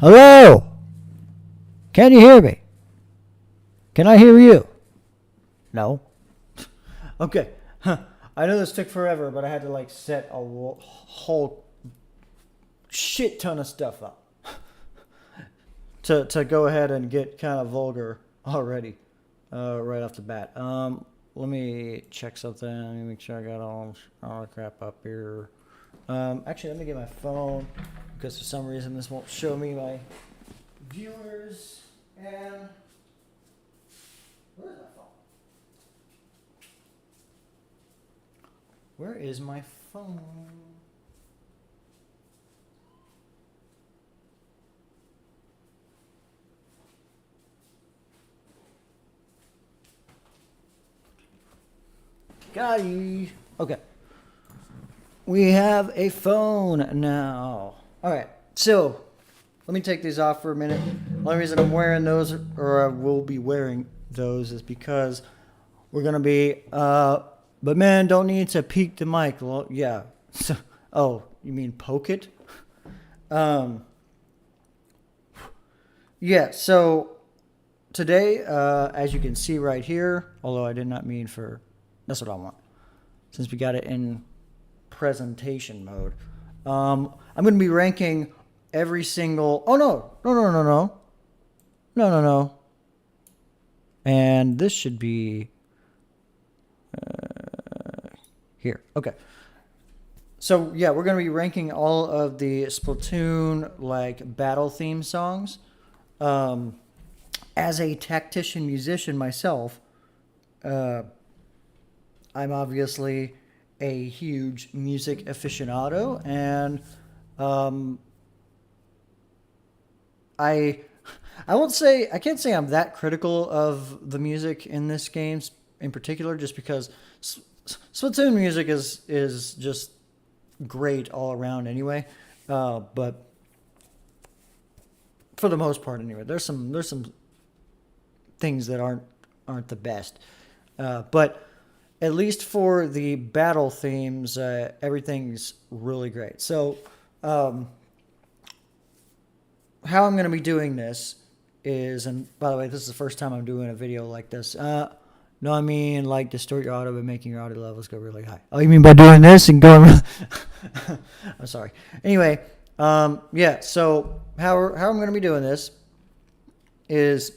Hello? Can you hear me? Can I hear you? No. Okay. I know this took forever, but I had to like set a whole shit ton of stuff up to go ahead and get kind of vulgar already right off the bat. Let me check something. Let me make sure I got all the crap up here. Actually, let me get my phone because for some reason this won't show me my viewers. And where's my phone? Where is my phone? Got it. Okay. We have a phone now. All right. So let me take these off for a minute. The only reason I'm wearing those, or I will be wearing those, is because we're going to be, but man, don't need to peek the mic. Well, yeah. So, oh, you mean poke it? Yeah, so today, as you can see right here, although I did not mean for, that's what I want. Since we got it in presentation mode. I'm going to be ranking every single, oh no. And this should be here. Okay. So yeah, we're going to be ranking all of the Splatoon like battle theme songs. As a tactician musician myself, I'm obviously a huge music aficionado, and I won't say, I can't say I'm that critical of the music in this game in particular, just because Splatoon music is just great all around anyway. But for the most part anyway, there's some things that aren't the best. But at least for the battle themes, everything's really great. So how I'm going to be doing this is, and by the way, this is the first time I'm doing a video like this. No, I mean like distort your audio by making your audio levels go really high. Oh, you mean by doing this and going? I'm sorry. Anyway, yeah. So how I'm going to be doing this is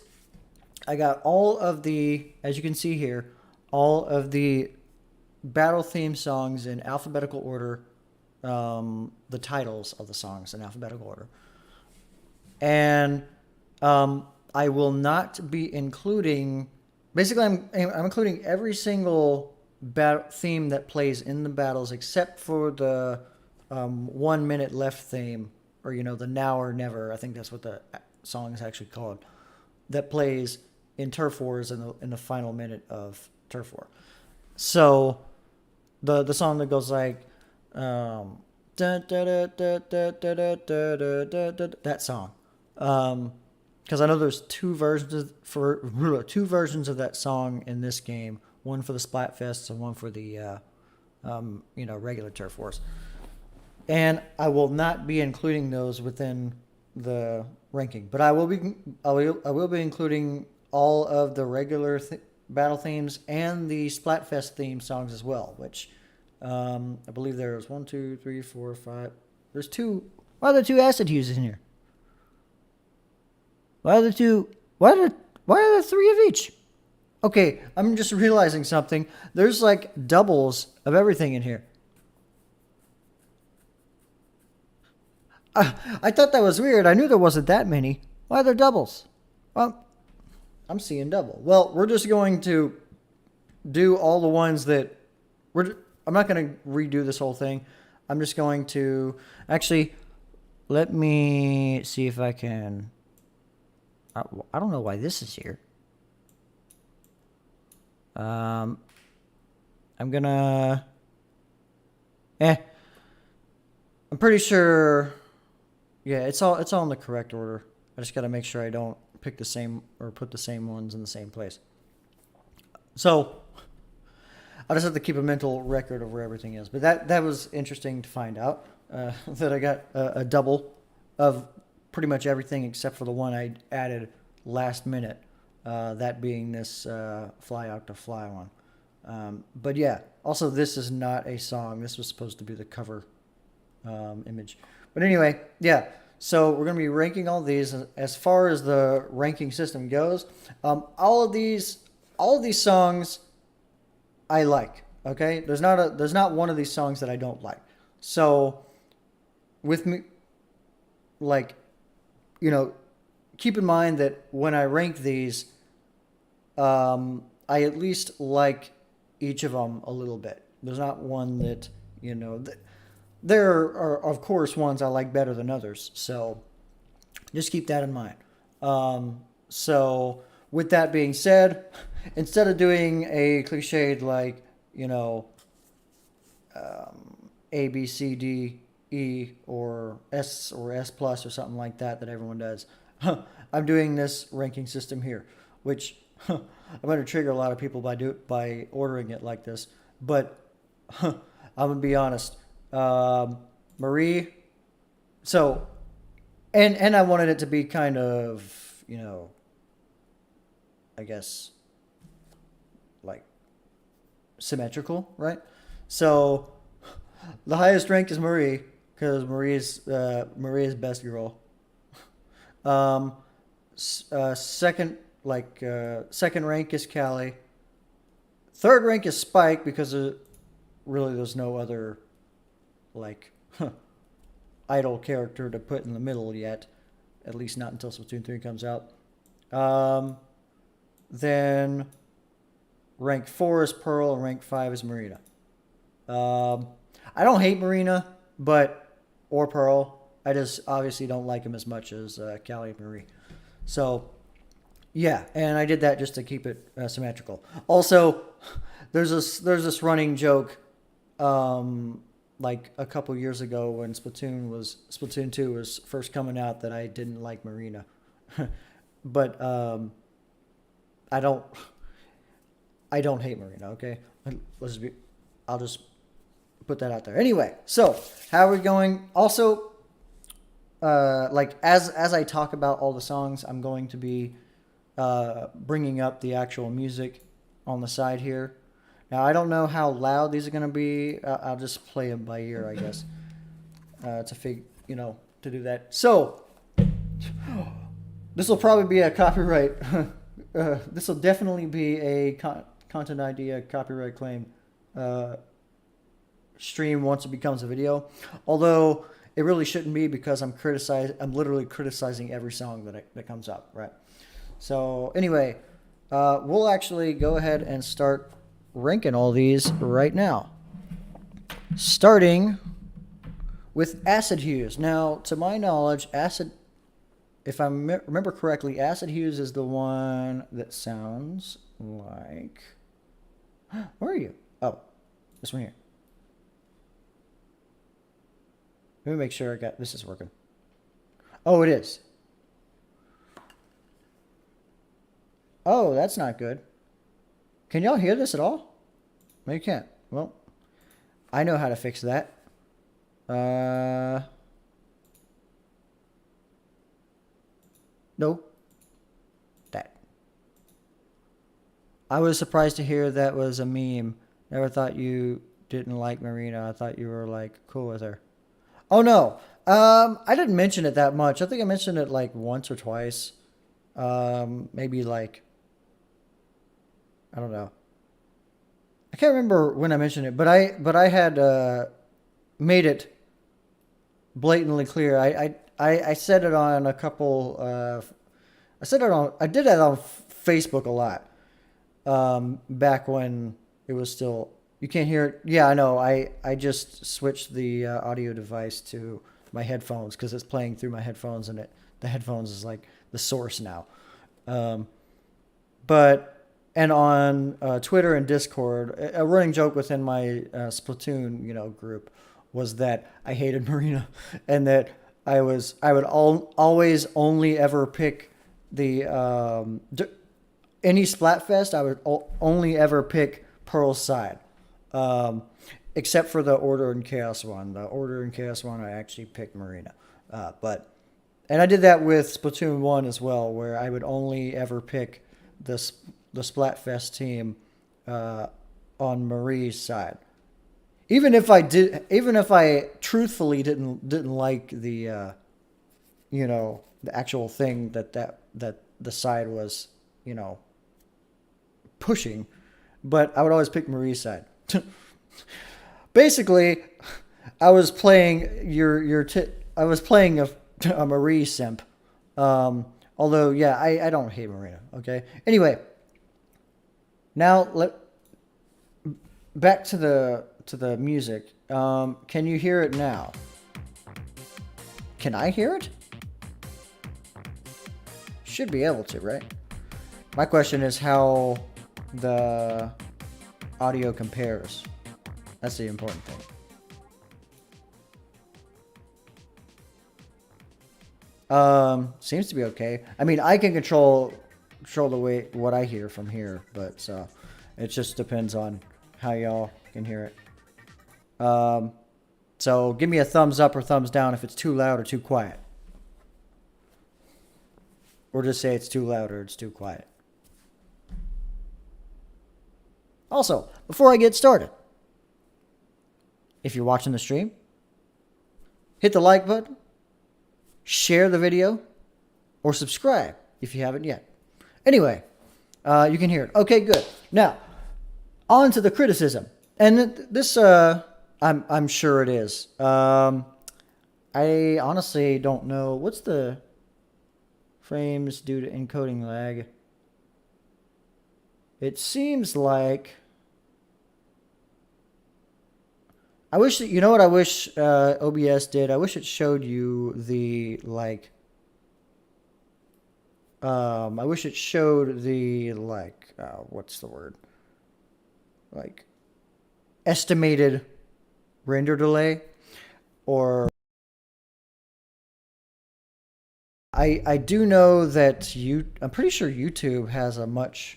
I got all of the, as you can see here, all of the battle theme songs in alphabetical order, the titles of the songs in alphabetical order. And I will not be including, basically I'm including every single battle theme that plays in the battles except for the 1 minute left theme, or the Now or Never, I think that's what the song is actually called, that plays in Turf Wars in the final minute of Turf War. So the song that goes like that song, because I know there's two versions of that song in this game, one for the Splatfests and one for the regular Turf Wars, and I will not be including those within the ranking, but I will be including all of the regular battle themes and the Splatfest theme songs as well, which I believe there's 1, 2, 3, 4, 5. There's two. Why are there two acid Hues in here? Why are there two? Why are there three of each? Okay, I'm just realizing something. There's like doubles of everything in here. I thought that was weird. I knew there wasn't that many. Why are there doubles? Well, I'm seeing double. Well, we're just going to do all the ones that I'm not going to redo this whole thing. I'm just going to actually, let me see if I can. I don't know why this is here. I'm gonna. I'm pretty sure. Yeah, it's all in the correct order. I just got to make sure I don't pick the same or put the same ones in the same place. So I just have to keep a mental record of where everything is. But that was interesting to find out, that I got a double of pretty much everything except for the one I added last minute. That being this Octo Fly one. But yeah, also this is not a song. This was supposed to be the cover image. But anyway, yeah. So we're going to be ranking all these. As far as the ranking system goes, all of these songs I like. Okay, there's not one of these songs that I don't like. So with me, like, you know, keep in mind that when I rank these, I at least like each of them a little bit. There's not one that, you know, there are, of course, ones I like better than others. So just keep that in mind. So with that being said, instead of doing a cliched like, you know, A, B, C, D, E, or S plus or something like that everyone does, I'm doing this ranking system here, which I'm going to trigger a lot of people by ordering it like this. But I'm going to be honest. Marie, so, and I wanted it to be kind of, you know, I guess, like, symmetrical, right? So, the highest rank is Marie, because Marie's best girl. Second rank is Callie. Third rank is Spike, because really there's no other, like, idol character to put in the middle yet. At least not until Splatoon 3 comes out. Then rank 4 is Pearl, and rank 5 is Marina. I don't hate Marina, or Pearl. I just obviously don't like him as much as Callie and Marie. So, yeah, and I did that just to keep it symmetrical. Also, there's this running joke, like a couple years ago when Splatoon 2 was first coming out, that I didn't like Marina, but I don't hate Marina. Okay, I'll just put that out there. Anyway, so how are we going? Also, like as I talk about all the songs, I'm going to be bringing up the actual music on the side here. Now, I don't know how loud these are going to be. I'll just play them by ear, I guess, to do that. So, this will probably be a copyright. This will definitely be a content idea copyright claim stream once it becomes a video. Although it really shouldn't be, because I'm literally criticizing every song that comes up, right? So anyway, we'll actually go ahead and start ranking all these right now, starting with Acid Hues. Now, to my knowledge, if I remember correctly, Acid Hues is the one that sounds like, where are you? Oh, this one here. Let me make sure this is working. Oh, it is. Oh, that's not good. Can y'all hear this at all? No, you can't. Well, I know how to fix that. No. That. I was surprised to hear that was a meme. Never thought you didn't like Marina. I thought you were, like, cool with her. Oh, no. I didn't mention it that much. I think I mentioned it, like, once or twice. Maybe, like, I don't know. I can't remember when I mentioned it, but I had made it blatantly clear. I said it on a couple. I did that on Facebook a lot. Back when it was still, you can't hear it. Yeah, I know. I just switched the audio device to my headphones, because it's playing through my headphones, and the headphones is like the source now. And on Twitter and Discord, a running joke within my Splatoon, group, was that I hated Marina, and that I would always only ever pick the any Splatfest. I would only ever pick Pearl's side, except for the Order and Chaos one. The Order and Chaos one, I actually picked Marina, but And I did that with Splatoon 1 as well, where I would only ever pick the Splatfest team on Marie's side. Even if I truthfully didn't like the the actual thing that the side was, pushing, but I would always pick Marie's side. Basically, I was playing I was playing a Marie simp. Although, yeah, I don't hate Marina. Okay. Anyway, now back to the music. Can you hear it now? Can I hear it? Should be able to, right? My question is how the audio compares. That's the important thing. Seems to be okay. I mean, I can control the way what I hear from here, but it just depends on how y'all can hear it. So give me a thumbs up or thumbs down if it's too loud or too quiet. Or just say it's too loud or it's too quiet. Also, before I get started, if you're watching the stream, hit the like button, share the video, or subscribe if you haven't yet. Anyway, you can hear it. Okay, good. Now, on to the criticism. And this, I'm sure it is. I honestly don't know. What's the frames due to encoding lag? It seems like... I wish that, what I wish OBS did? I wish it showed you the, I wish it showed the, what's the word? Estimated render delay. Or... I do know that I'm pretty sure YouTube has a much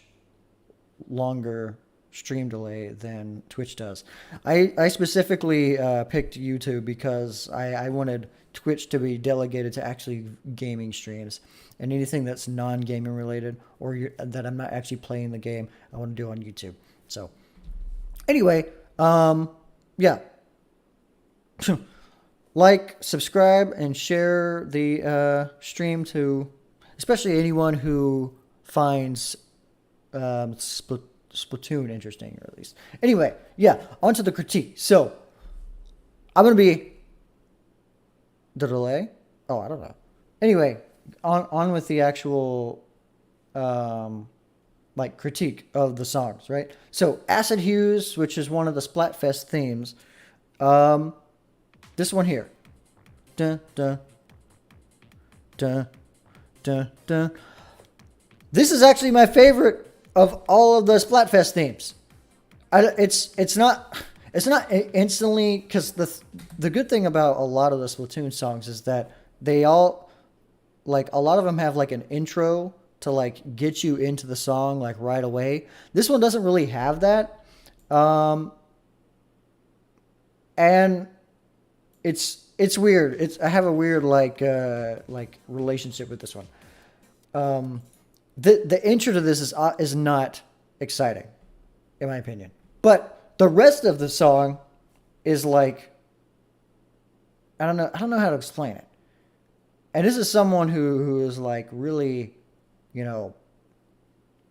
longer stream delay than Twitch does. I specifically picked YouTube because I wanted Twitch to be delegated to actually gaming streams, and anything that's non-gaming related or that I'm not actually playing the game, I want to do on YouTube. So anyway, yeah. Like, subscribe, and share the stream to especially anyone who finds Splatoon interesting, or at least. Anyway, yeah, on to the critique. So, I'm going to be... The delay? Oh, I don't know. Anyway, on with the actual, critique of the songs, right? So, Acid Hues, which is one of the Splatfest themes, this one here. Dun, dun, dun, dun, dun. This is actually my favorite of all of the Splatfest themes. It's not instantly, because the good thing about a lot of the Splatoon songs is that they all, a lot of them have an intro to get you into the song right away. This one doesn't really have that, and it's weird. I have a weird relationship with this one. The intro to this is not exciting, in my opinion. But the rest of the song is I don't know how to explain it. And this is someone who is really,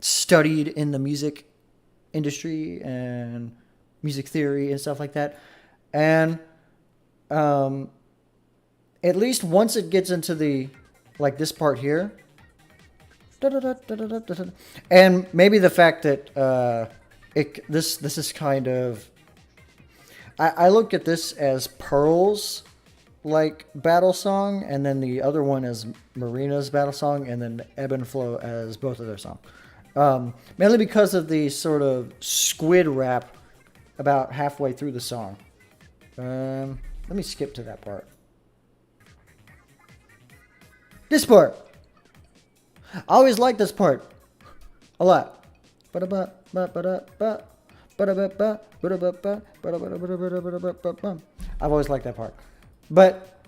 studied in the music industry and music theory and stuff like that. And at least once it gets into the this part here, and maybe the fact that this is kind of, I look at this as Pearl's battle song, and then the other one as Marina's battle song, and then Ebb Flow as both of their songs. Mainly because of the sort of squid rap about halfway through the song. Let me skip to that part. This part. I always like this part a lot. I've always liked that part. But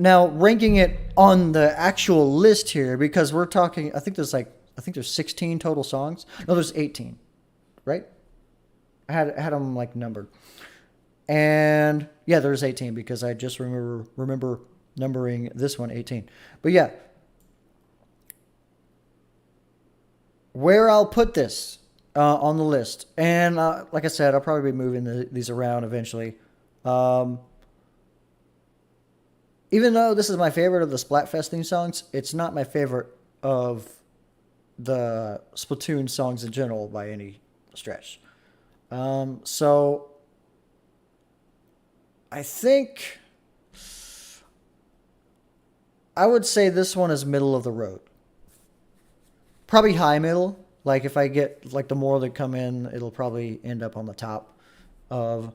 Now ranking it on the actual list here, because we're talking, I think there's 16 total songs. No, there's 18, right? I had them like numbered, and yeah, there's 18 because I just remember numbering this one 18. But yeah, where I'll put this on the list, and like I said, I'll probably be moving these around eventually. Even though this is my favorite of the Splatfest theme songs, it's not my favorite of the Splatoon songs in general by any stretch. So I think I would say this one is middle of the road. Probably high middle. Like if I get like the more that come in, it'll probably end up on the top of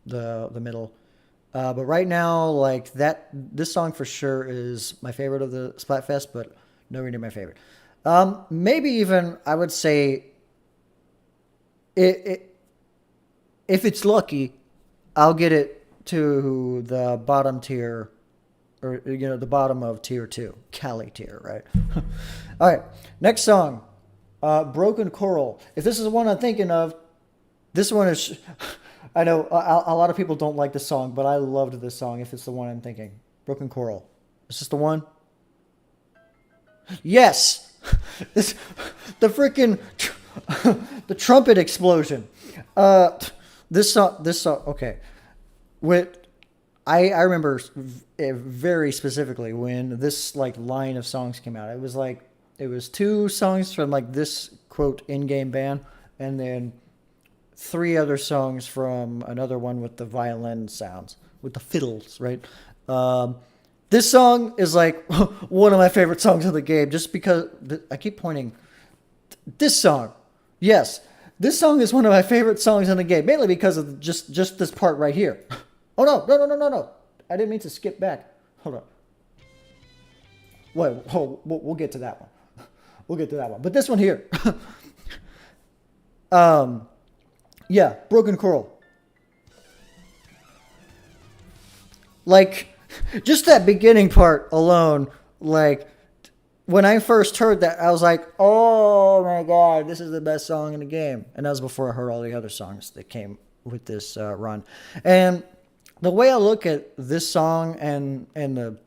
the middle. But right now, like this song for sure is my favorite of the Splatfest, but nowhere near my favorite. Maybe even I would say if it's lucky, I'll get it to the bottom tier, or the bottom of tier 2, Cali tier, right? All right, next song, Broken Coral. If this is the one I'm thinking of, this one is. I know a lot of people don't like this song, but I loved this song. If it's the one I'm thinking, Broken Coral. Is this the one? Yes, the freaking the trumpet explosion. This song. Okay. I remember very specifically when this like line of songs came out. It was 2 songs from like this quote in-game band, and then 3 other songs from another one with the violin sounds, with the fiddles, right? This song is like one of my favorite songs of the game, just because I keep pointing. This song, yes, this song is one of my favorite songs in the game, mainly because of just this part right here. Oh no! I didn't mean to skip back. Hold on. Wait, we'll get to that one. We'll get to that one, but this one here. Yeah, Broken Coral. Like, just that beginning part alone, like, when I first heard that, I was like, oh my god, this is the best song in the game. And that was before I heard all the other songs that came with this run. And the way I look at this song and the,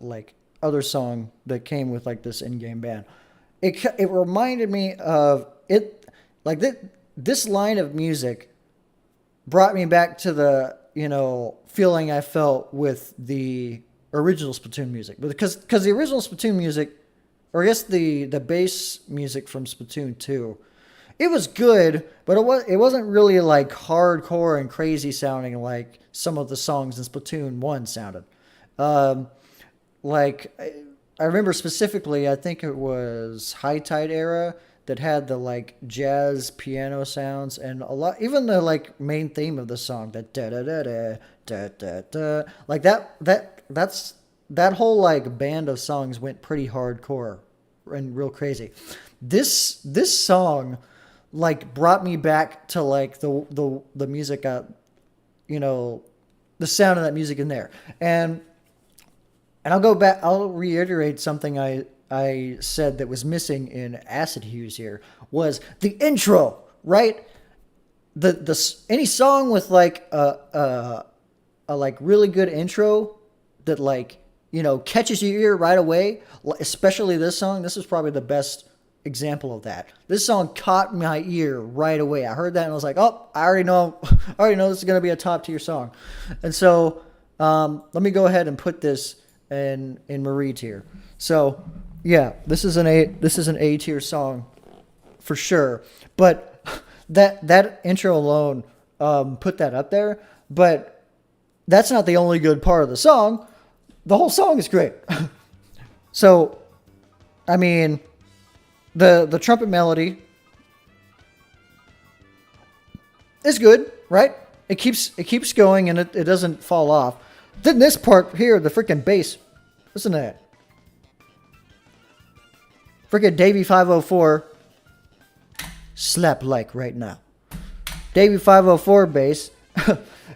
like, other song that came with, like, this in-game band, it reminded me of it, like, this line of music brought me back to the, feeling I felt with the original Splatoon music. Because the original Splatoon music, or I guess the bass music from Splatoon 2, it was good, but it wasn't really like hardcore and crazy sounding like some of the songs in Splatoon 1 sounded. Like, I remember specifically, I think it was High Tide era, that had the like jazz piano sounds and a lot, even the like main theme of the song, that da da da da da da da, like that whole like band of songs went pretty hardcore and real crazy. This song like brought me back to like the music, the sound of that music in there, and I'll go back. I'll reiterate something I said that was missing in Acid Hues here was the intro, right? Any song with like a like really good intro that like, catches your ear right away, especially this song. This is probably the best example of that. This song caught my ear right away. I heard that and I was like, oh, I already know this is going to be a top tier song. And so, let me go ahead and put this in Marie tier. So, yeah, this is an A tier song for sure. But that intro alone put that up there. But that's not the only good part of the song. The whole song is great. So, I mean, the trumpet melody is good, right? It keeps going and it doesn't fall off. Then this part here, the freaking bass, listen to that. Freaking Davey 504, slap like right now. Davey 504 bass,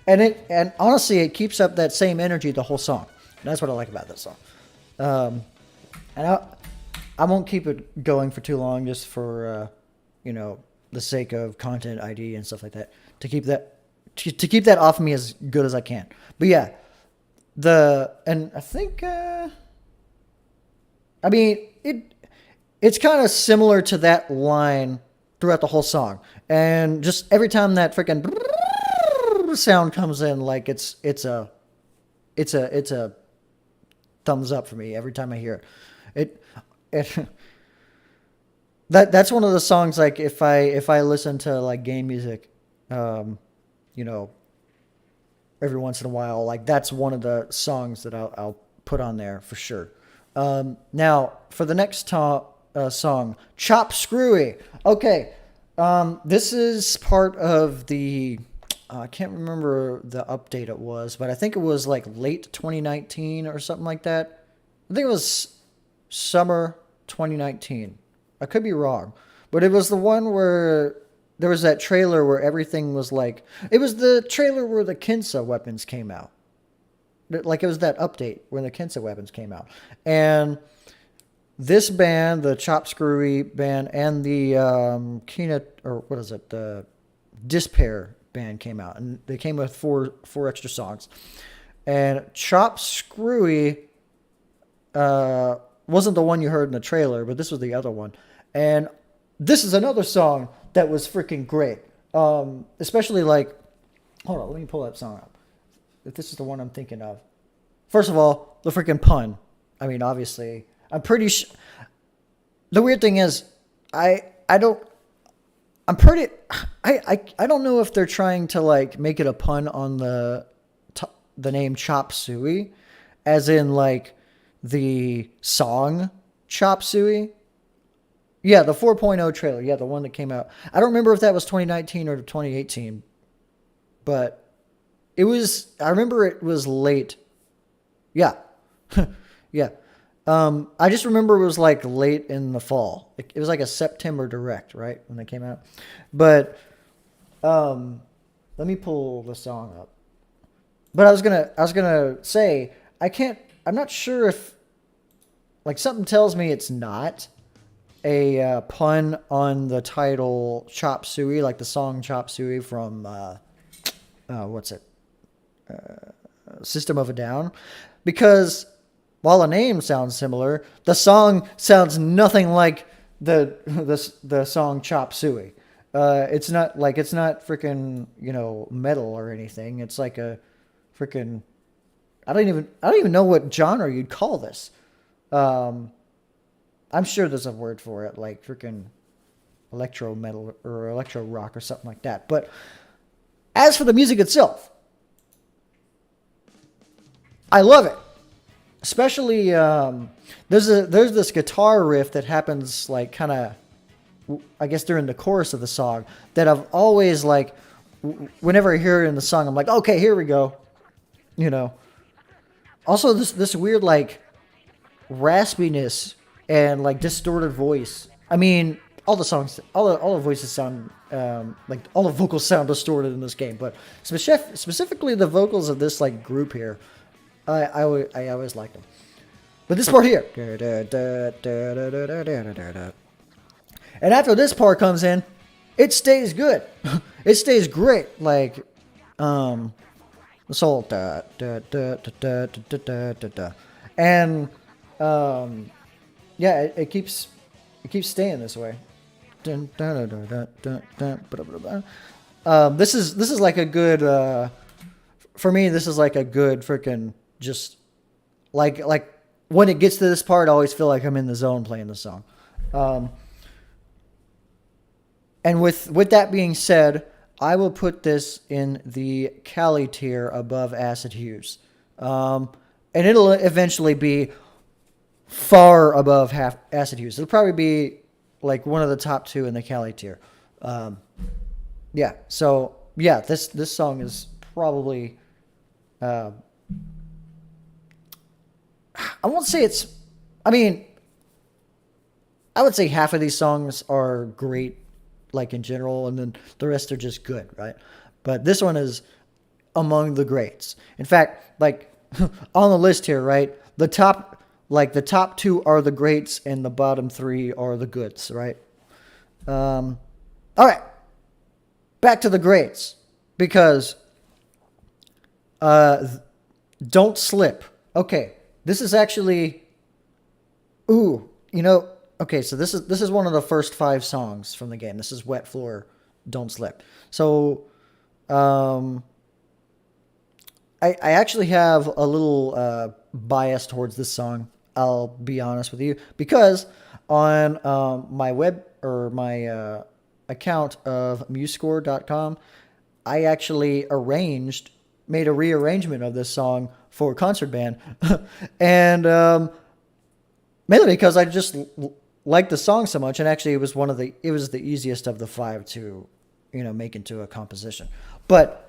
and honestly, it keeps up that same energy the whole song. That's what I like about this song. And I won't keep it going for too long, just for the sake of content ID and stuff like that. To keep that off of me as good as I can. But yeah, and I think it's kind of similar to that line throughout the whole song, and just every time that freaking sound comes in, like it's a thumbs up for me every time I hear it. That's one of the songs, like if I listen to like game music, every once in a while, like that's one of the songs that I'll put on there for sure. Now for the next song, Chopscrewy. Okay, this is part of the I can't remember the update it was, but I think it was like late 2019 or something like that. I think it was summer 2019. I could be wrong, but it was the one where there was that trailer where everything was like, it was the trailer where the Kinsa weapons came out. Like it was that update when the Kinsa weapons came out. And this band, the Chopscrewy band, and the the Despair band came out, and they came with four extra songs. And Chopscrewy wasn't the one you heard in the trailer, but this was the other one. And this is another song that was freaking great. Especially like, hold on, let me pull that song up. If this is the one I'm thinking of. First of all, the freaking pun. I mean, obviously, I'm pretty sure. The weird thing is, I don't know if they're trying to like make it a pun on the name Chop Suey, as in like the song Chop Suey. Yeah, the 4.0 trailer. Yeah, the one that came out. I don't remember if that was 2019 or 2018, but it was. I remember it was late. Yeah, yeah. I just remember it was like late in the fall. It was like a September direct, right, when they came out. But let me pull the song up. But I was gonna say I'm not sure if, like, something tells me it's not a pun on the title Chop Suey, like the song Chop Suey from System of a Down, because while the name sounds similar, the song sounds nothing like the song Chop Suey. It's not freaking metal or anything. It's like a freaking I don't even know what genre you'd call this. I'm sure there's a word for it, like freaking electro metal or electro rock or something like that. But as for the music itself, I love it. Especially there's this guitar riff that happens like kind of, I guess, during the chorus of the song that I've always like, whenever I hear it in the song, I'm like, okay, here we go. Also this weird like raspiness and like distorted voice. I mean, all the voices sound like all the vocals sound distorted in this game, but specifically the vocals of this like group here, I always liked them. But this part here, and after this part comes in, it stays good. It stays great. Like this whole and yeah, it keeps staying this way. This is like a good for me. This is like a good freaking just like when it gets to this part, I always feel like I'm in the zone playing the song. And with that being said, I will put this in the Cali tier above Acid Hues, and it'll eventually be far above Acid Hues. It'll probably be like one of the top two in the Cali tier. Yeah. So yeah, this song is probably. I won't say it's. I mean, I would say half of these songs are great, like in general, and then the rest are just good, right? But this one is among the greats. In fact, like on the list here, right? The top 2 are the greats and the bottom 3 are the goods, right? All right, back to the greats, because Don't Slip. Okay, this is actually, okay, so this is one of the first 5 songs from the game. This is Wet Floor, Don't Slip. So, I actually have a little bias towards this song. I'll be honest with you, because on my account of MuseScore.com, I actually made a rearrangement of this song for Concert Band, and mainly because I just liked the song so much, and actually it was the easiest of the 5 to make into a composition, but.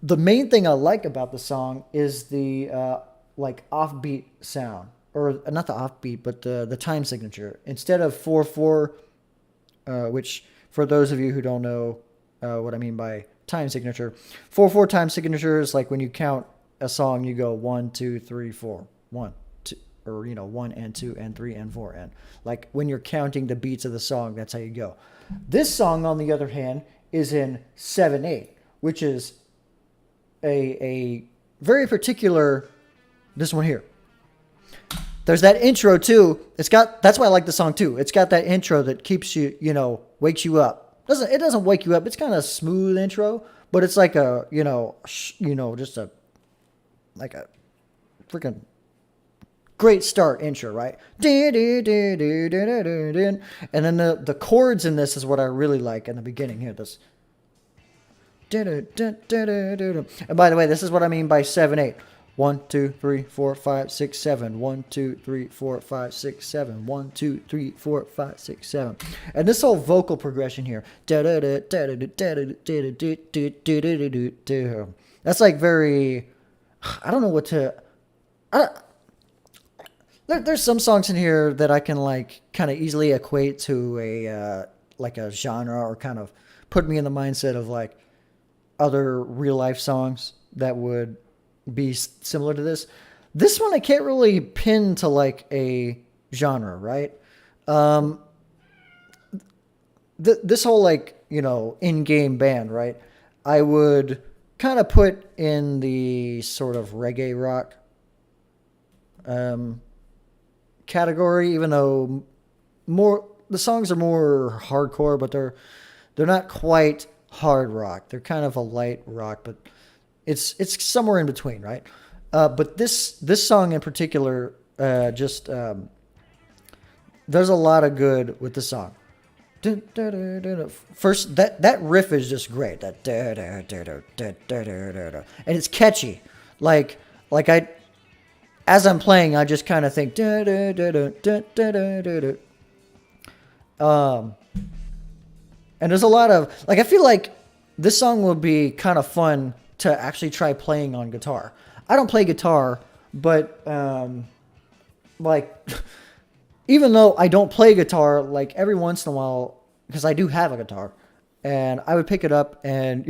The main thing I like about the song is the offbeat sound, or not the offbeat, but the time signature. Instead of 4/4, which for those of you who don't know what I mean by time signature, 4/4 time signature is like when you count a song, you go 1, 2, 3, 4, 1, 2, or 1 and 2 and 3 and 4, and like when you're counting the beats of the song, that's how you go. This song, on the other hand, is in 7/8, which is a very particular, this one here. There's that intro too. That's why I like the song too. It's got that intro that keeps you, wakes you up. It doesn't wake you up. It's kind of a smooth intro, but it's like a, just a freaking great start intro, right? And then the chords in this is what I really like in the beginning here. This. And by the way, this is what I mean by 7/8. 1, 2, 3, 4, 5, 6, 7. 1, 2, 3, 4, 5, 6, 7. 1, 2, 3, 4, 5, 6, 7. And this whole vocal progression here. That's like very, I don't know what to. There's some songs in here that I can kind of easily equate to a genre, or kind of put me in the mindset of other real life songs that would be similar to this. This one I can't really pin to a genre, right? This whole in-game band, right? I would kind of put in the sort of reggae rock category, even though the songs are more hardcore, but they're not quite hard rock. They're kind of a light rock, but it's somewhere in between, right? But this song in particular, there's a lot of good with the song. First, that riff is just great. That and it's catchy. As I'm playing, I just kind of think and there's a lot of, I feel like this song would be kind of fun to actually try playing on guitar. I don't play guitar, but, even though I don't play guitar, every once in a while, because I do have a guitar, and I would pick it up and,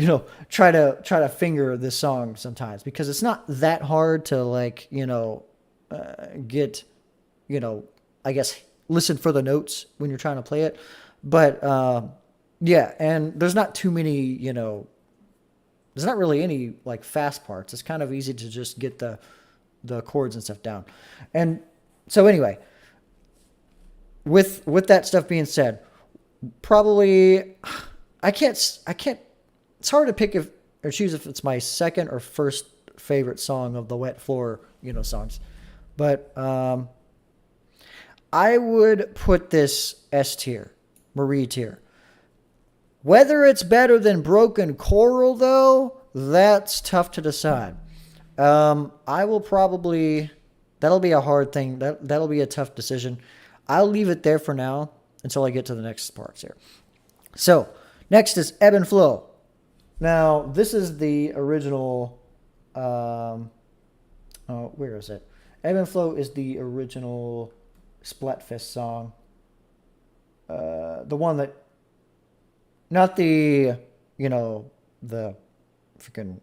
try to finger this song sometimes, because it's not that hard to, get, I guess, listen for the notes when you're trying to play it. But, yeah, and there's not too many, there's not really any fast parts. It's kind of easy to just get the chords and stuff down. And so anyway, with that stuff being said, probably I can't, it's hard to pick or choose if it's my second or first favorite song of the Wet Floor, songs. But I would put this S tier, Marie tier. Whether it's better than Broken Coral, though, that's tough to decide. I will probably, that'll be a hard thing. That'll be a tough decision. I'll leave it there for now until I get to the next parts here. So, next is Ebb Flow. Now, this is the original, where is it? Ebb Flow is the original Splatfest song. The one that, not the, the freaking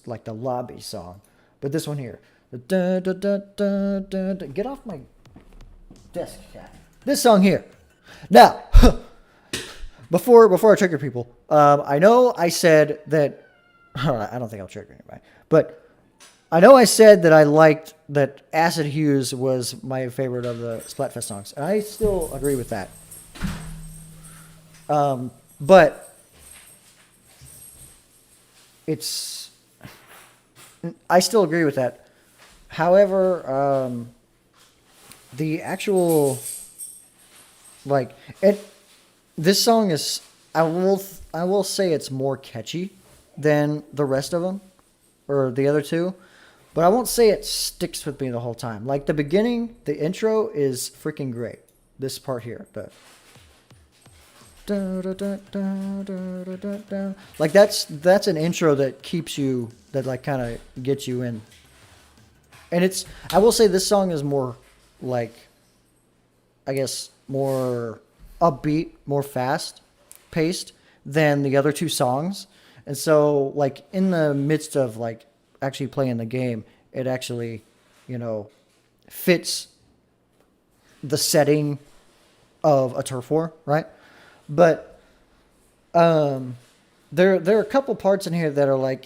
like the lobby song. But this one here. Get off my desk, cat. This song here. Now, before I trigger people, I know I said that. I don't think I'll trigger anybody, but I know I said that I liked that Acid Hues was my favorite of the Splatfest songs, and I still agree with that. But I still agree with that. However, the actual this song is I will say it's more catchy than the rest of them or the other two, but I won't say it sticks with me the whole time. Like the beginning, the intro is freaking great. This part here, like that's an intro that keeps you, that like kind of gets you in. And I will say this song is more like, I guess, more upbeat, more fast paced than the other two songs. And so like in the midst of like actually playing the game, it actually, fits the setting of a turf war, right? But there are a couple parts in here that are like,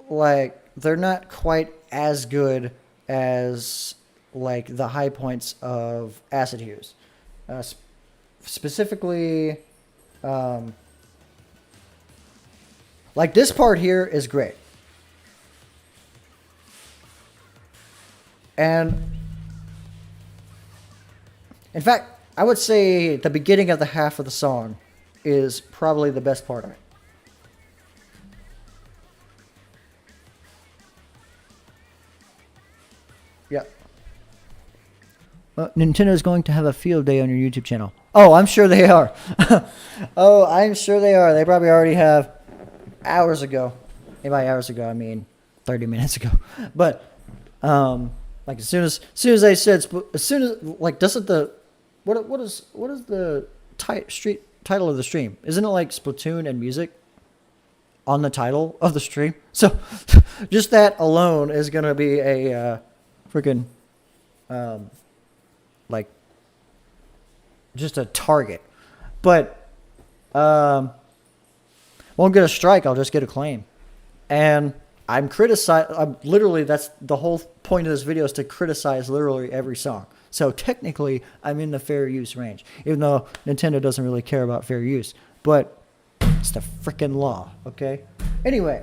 like they're not quite as good as like the high points of Acid Hues. Specifically, like this part here is great. And in fact, I would say the beginning of the half of the song is probably the best part of it. Yeah. Nintendo's going to have a field day on your YouTube channel. Oh, I'm sure they are. Oh, I'm sure they are. They probably already have hours ago. And by hours ago, I mean 30 minutes ago. But like as soon as they said, as soon as like doesn't the what is the title of the stream? Isn't it like Splatoon and music on the title of the stream? So just that alone is gonna be a freaking like just a target. But won't get a strike. I'll just get a claim. And I'm literally, that's the whole point of this video, is to criticize literally every song. So technically, I'm in the fair use range, even though Nintendo doesn't really care about fair use. But it's the freaking law, okay? Anyway,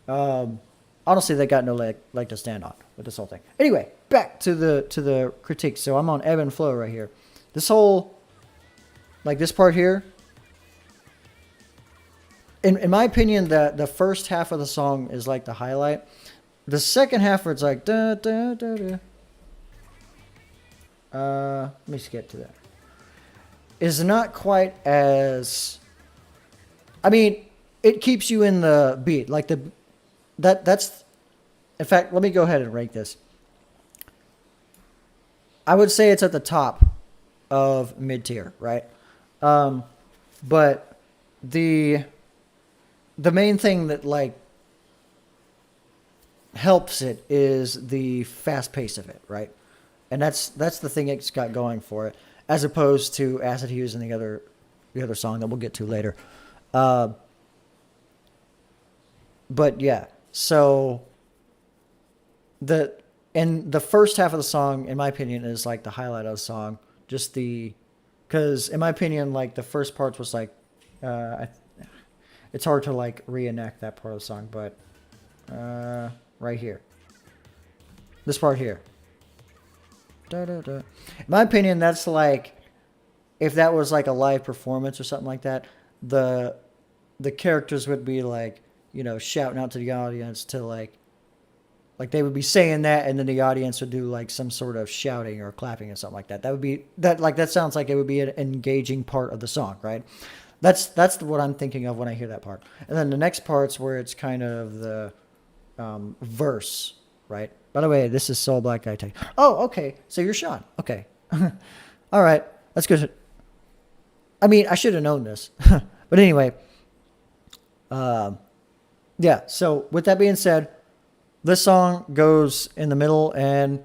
honestly, they got no leg to stand on with this whole thing. Anyway, back to the critique. So I'm on Ebb Flow right here. This whole, like this part here, in my opinion, the first half of the song is like the highlight. The second half where it's like da da da da. Let me skip to that. Is not quite as. I mean, it keeps you in the beat. Like that's. In fact, let me go ahead and rank this. I would say it's at the top of mid tier, right? But the main thing that like helps it is the fast pace of it, right? And that's the thing it's got going for it, as opposed to Acid Hues and the other song that we'll get to later. But yeah, so the first half of the song, in my opinion, is like the highlight of the song. Just because in my opinion, like the first part was like, it's hard to like reenact that part of the song, but right here, this part here. Da, da, da. In my opinion, that's like, if that was like a live performance or something like that, the characters would be like, shouting out to the audience to like they would be saying that, and then the audience would do like some sort of shouting or clapping or something like that. That sounds like it would be an engaging part of the song, right? That's what I'm thinking of when I hear that part. And then the next part's where it's kind of the verse, right? By the way, this is Soul Black Guy Tech. Oh, okay. So you're Sean. Okay. All right. That's good. I mean, I should have known this. But anyway, Yeah. So with that being said, this song goes in the middle. And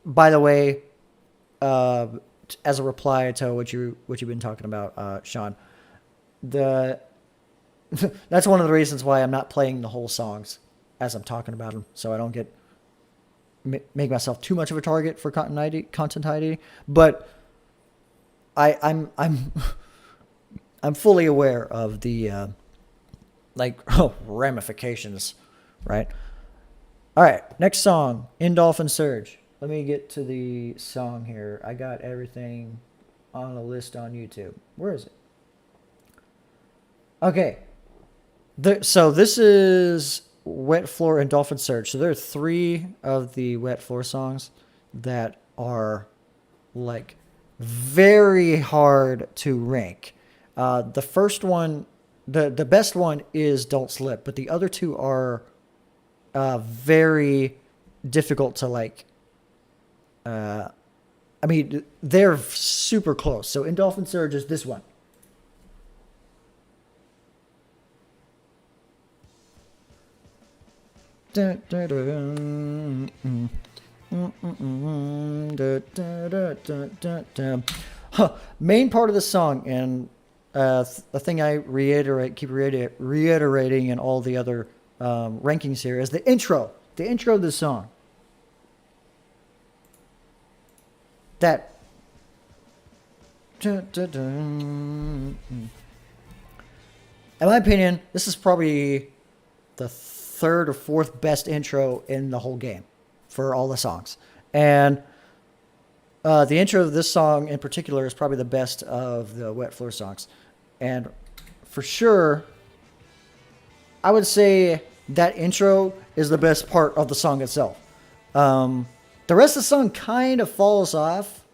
by the way, uh, as a reply to what you've been talking about, Sean, the that's one of the reasons why I'm not playing the whole songs as I'm talking about them, so I don't get make myself too much of a target for content ID. But I'm I'm fully aware of the like ramifications, right? All right, next song, Endolphin Surge. Let me get to the song here. I got everything on a list on YouTube. Where is it? Okay. So this is Wet Floor and Dolphin Surge. So there are three of the Wet Floor songs that are like very hard to rank. The first one, the best one is Don't Slip, but the other two are very difficult to like. I mean, they're super close. So Endolphin Surge is this one. Main part of the song, and the thing I keep reiterating in all the other rankings here, is the intro. The intro of the song. That. In my opinion, this is probably the third or fourth best intro in the whole game for all the songs. And the intro of this song in particular is probably the best of the Wet Floor songs. And for sure, I would say that intro is the best part of the song itself. The rest of the song kind of falls off.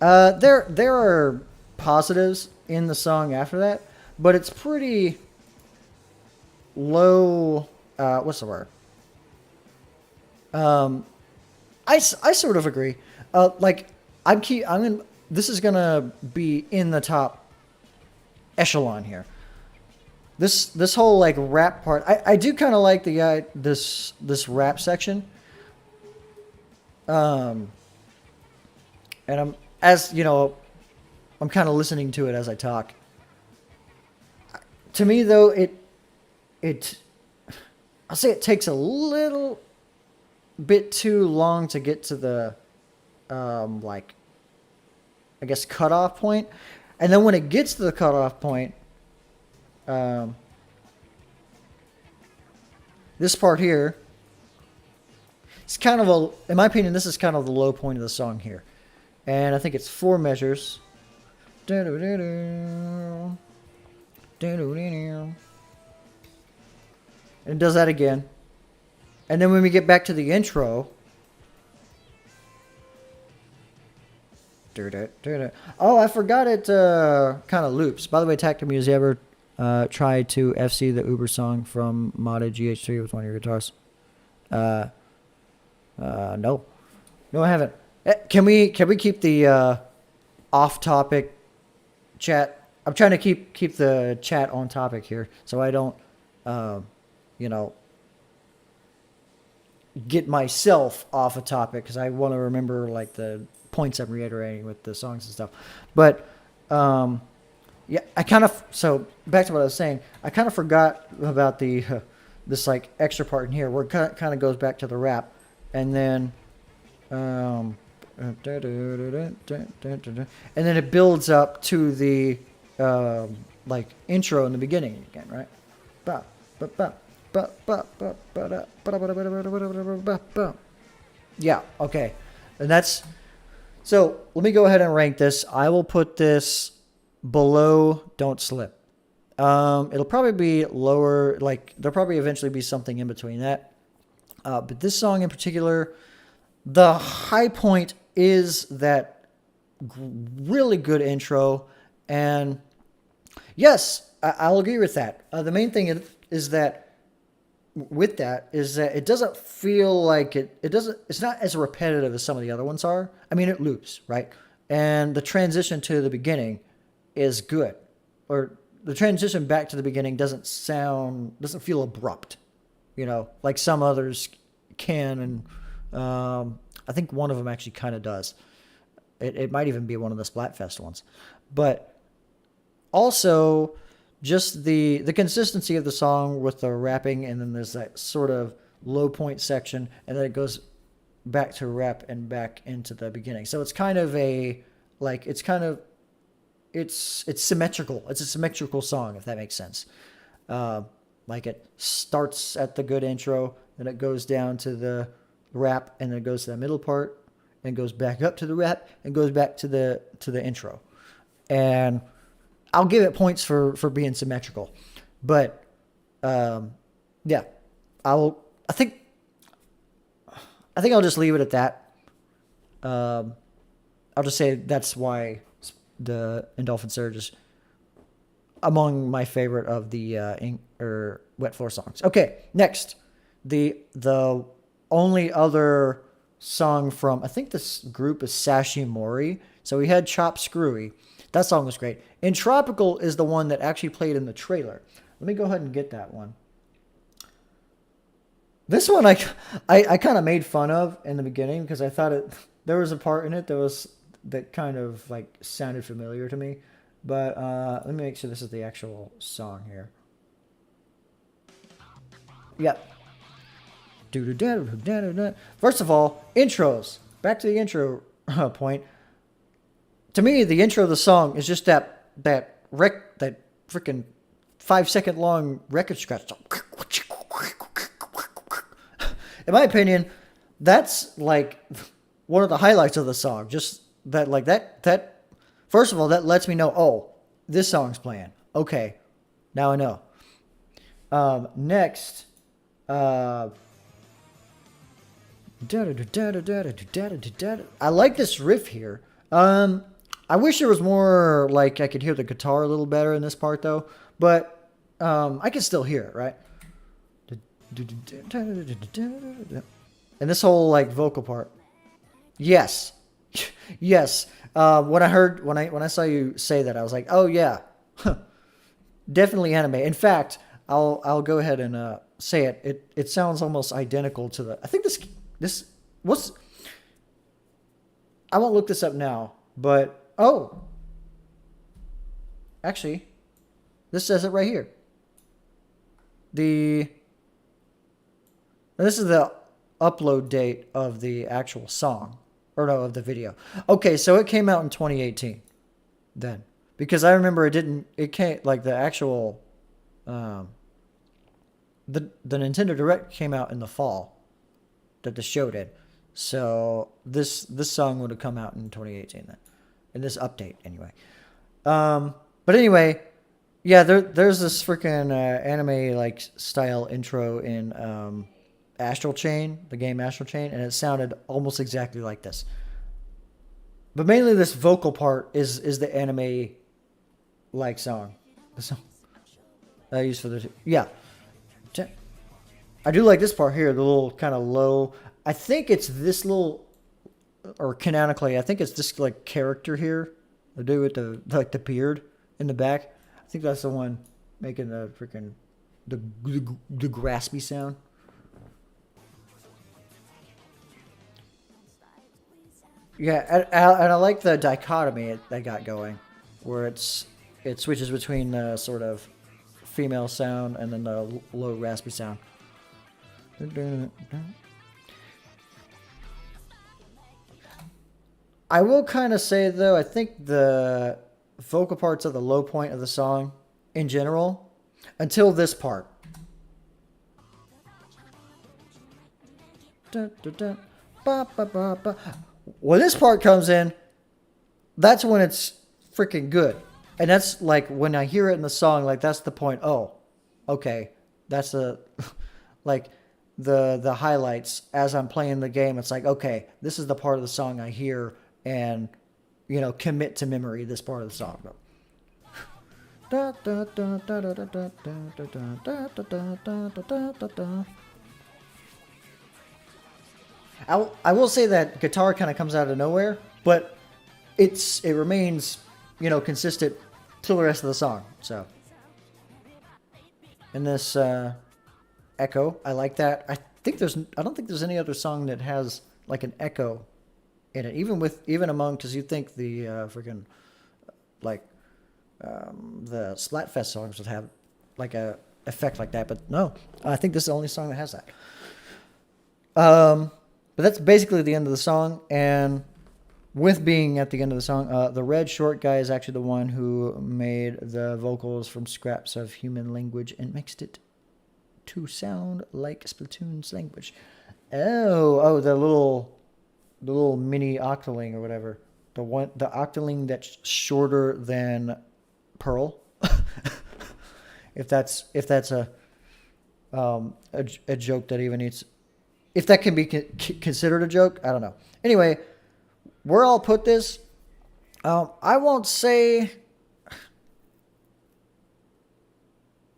There are positives in the song after that, but it's pretty low. What's the word? I sort of agree. Like this is gonna be in the top echelon here. This whole like rap part, I do kind of like this rap section. And I'm I'm kind of listening to it as I talk. To me though, I'll say it takes a little bit too long to get to the like I guess cutoff point. And then when it gets to the cutoff point, this part here, it's kind of in my opinion, this is kind of the low point of the song here. And I think it's 4 measures. And it does that again. And then when we get back to the intro. Oh, I forgot it kind of loops. By the way, Tactimus, you ever tried to FC the Uber song from modded GH3 with one of your guitars? No. No, I haven't. Can we keep the off-topic chat? I'm trying to keep the chat on topic here, so I don't, get myself off a topic, because I want to remember like the points I'm reiterating with the songs and stuff. But yeah, so back to what I was saying. I kind of forgot about the this like extra part in here where it kind of goes back to the rap, and then and then it builds up to the like intro in the beginning again, right? Yeah, okay. And that's so let me go ahead and rank this. I will put this below Don't Slip. It'll probably be lower, like there'll probably eventually be something in between that. But this song in particular, the high point is that really good intro. And yes, I'll agree with that. The main thing is that with that is that it doesn't feel like it's not as repetitive as some of the other ones are. I mean, it loops, right? And the transition to the beginning is good, or the transition back to the beginning doesn't feel abrupt, like some others can, and I think one of them actually kind of does. It might even be one of the Splatfest ones, but also just the consistency of the song with the rapping, and then there's that sort of low point section, and then it goes back to rap and back into the beginning. So it's kind of it's symmetrical. It's a symmetrical song, if that makes sense. Like it starts at the good intro, then it goes down to the rap, and then it goes to the middle part, and goes back up to the rap, and goes back to the intro. And I'll give it points for being symmetrical. But yeah, I think I'll just leave it at that. I'll just say that's why the Endolphin Surge is among my favorite of the Wet Floor songs. Okay, next. The only other song from, I think this group is SashiMori. So we had Chopscrewy. That song was great. Entropical is the one that actually played in the trailer. Let me go ahead and get that one. This one I kind of made fun of in the beginning because I thought there was a part in it that kind of like sounded familiar to me. But let me make sure this is the actual song here. Yep. First of all, intros. Back to the intro point. To me, the intro of the song is just that freaking 5-second long record scratch. In my opinion, that's like one of the highlights of the song. Just that, like that. First of all, that lets me know, oh, this song's playing. Okay, now I know. Next, I like this riff here. I wish there was more, like, I could hear the guitar a little better in this part, though. But I can still hear it, right? And this whole, like, vocal part. Yes. Yes. When I saw you say that, I was like, oh, yeah. Definitely anime. In fact, I'll go ahead and say it. It sounds almost identical to the... I think this... What's... I won't look this up now, but... Oh! Actually, this says it right here. This is the upload date of the actual song. Or no, of the video. Okay, so it came out in 2018 then. Because I remember it came, like the actual... the Nintendo Direct came out in the fall that the show did. So this song would have come out in 2018 then. In this update, anyway. But anyway, yeah, there's this freaking anime like style intro in Astral Chain, the game Astral Chain, and it sounded almost exactly like this. But mainly this vocal part is the anime like song. The song I use for the I do like this part here, the little kind of low. I think it's this little, or canonically, I think it's this like character here, the dude with the beard in the back. I think that's the one making the freaking the graspy sound. Yeah, and I like the dichotomy they got going, where it switches between the sort of female sound and then the low raspy sound. I will kind of say, though, I think the vocal parts are the low point of the song in general, until this part. When this part comes in, that's when it's freaking good. And that's like, when I hear it in the song, like, that's the point. Oh, okay. That's like, the highlights as I'm playing the game. It's like, okay, this is the part of the song I hear and, commit to memory this part of the song. I will say that guitar kind of comes out of nowhere, but it remains, consistent till the rest of the song. So, in this echo. I like that. I don't think there's any other song that has like an echo in it. Even among, because you think the freaking like the Splatfest songs would have like a effect like that, but no, I think this is the only song that has that. But that's basically the end of the song, and with being at the end of the song, the red short guy is actually the one who made the vocals from scraps of human language and mixed it to sound like Splatoon's language. The little mini Octoling or whatever. The Octoling that's shorter than Pearl. if that's a joke that even needs, if that can be considered a joke, I don't know. Anyway, where I'll put this, I won't say.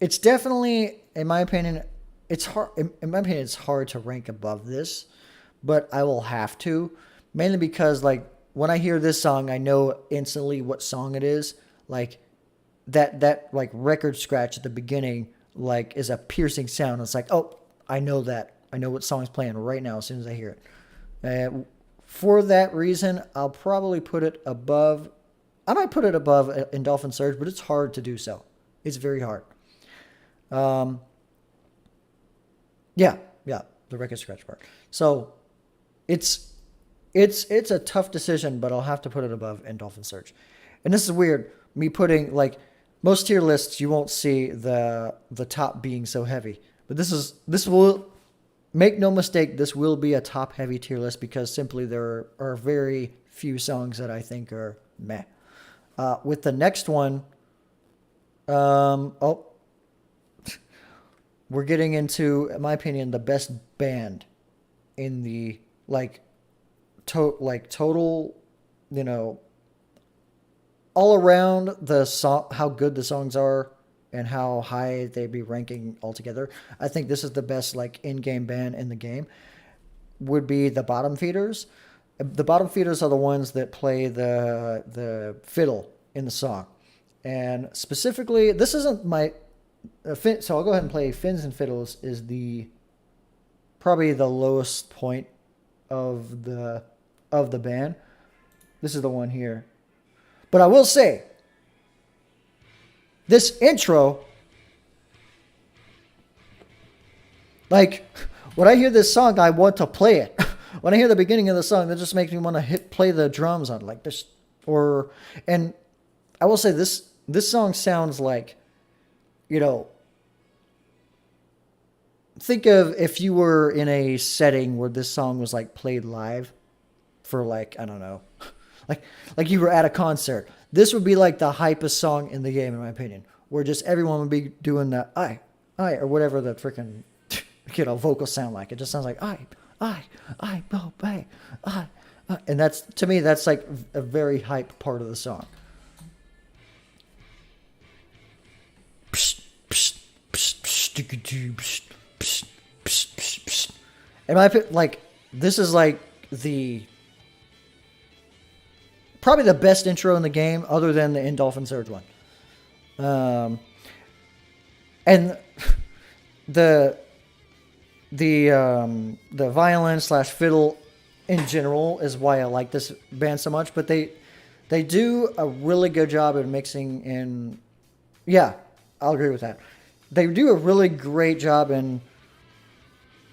It's definitely, in my opinion, it's hard. In my opinion, it's hard to rank above this, but I will have to, mainly because like when I hear this song, I know instantly what song it is. Like that like record scratch at the beginning, like is a piercing sound. It's like, oh, I know that. I know what song's playing right now as soon as I hear it. For that reason, I'll probably put it above. I might put it above Endolphin Surge, but it's hard to do so. It's very hard. Yeah, the record scratch part. So it's a tough decision, but I'll have to put it above Endolphin Surge. And this is weird. Me putting like most tier lists, you won't see the top being so heavy, but this will. Make no mistake, this will be a top heavy tier list because simply there are very few songs that I think are meh. With the next one, we're getting into, in my opinion, the best band in the total, all around the song, how good the songs are. And how high they'd be ranking altogether. I think this is the best in-game band in the game. Would be the Bottom Feeders. The Bottom Feeders are the ones that play the fiddle in the song. And specifically, this isn't my... so I'll go ahead and play Fins and Fiddles is probably the lowest point of the band. This is the one here. But I will say... This intro, when I hear this song, I want to play it. When I hear the beginning of the song, that just makes me want to play the drums on this. And I will say this song sounds like, think of if you were in a setting where this song was played live for I don't know, like you were at a concert. This would be the hypest song in the game, in my opinion, where just everyone would be doing the I, or whatever the freaking, vocals sound like. It just sounds like I, oh, I. And that's, to me, that's a very hype part of the song. And my this is the probably the best intro in the game, other than the Endolphin Surge one. And the violin / fiddle in general is why I like this band so much. But they do a really good job at mixing in. Yeah, I'll agree with that. They do a really great job in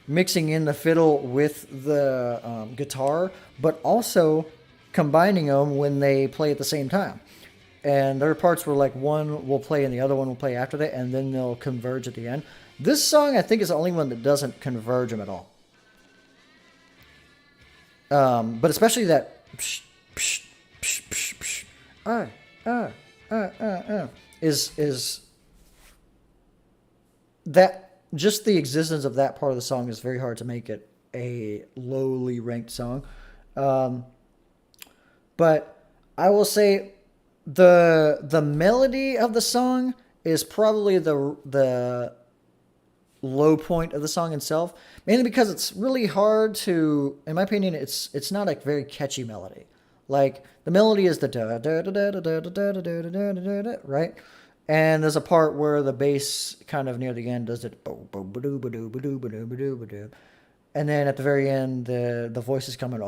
mixing in the fiddle with the guitar, but also combining them when they play at the same time. And there are parts where one will play and the other one will play after that, and then they'll converge at the end. This song, I think, is the only one that doesn't converge them at all. But especially that is that just the existence of that part of the song is very hard to make it a lowly ranked song. But I will say the melody of the song is probably the low point of the song itself, mainly because it's really hard to, in my opinion, it's not a very catchy melody. The melody is the da da da da da da da da da da da, right? And there's a part where the bass kind of near the end does it. And then at the very end, the voices come in.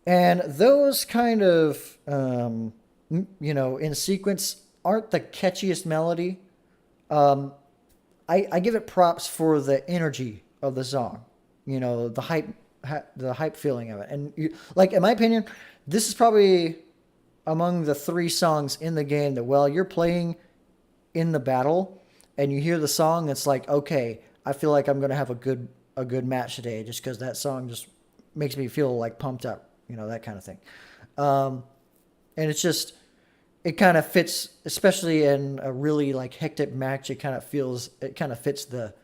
And those kind of, in sequence aren't the catchiest melody. I give it props for the energy of the song, the hype feeling of it. And in my opinion, this is probably among the 3 songs in the game that while you're playing in the battle and you hear the song, it's like, okay, I feel like I'm going to have a good match today just because that song just makes me feel like pumped up, that kind of thing. And it's just, it kind of fits, especially in a really like hectic match. It kind of fits the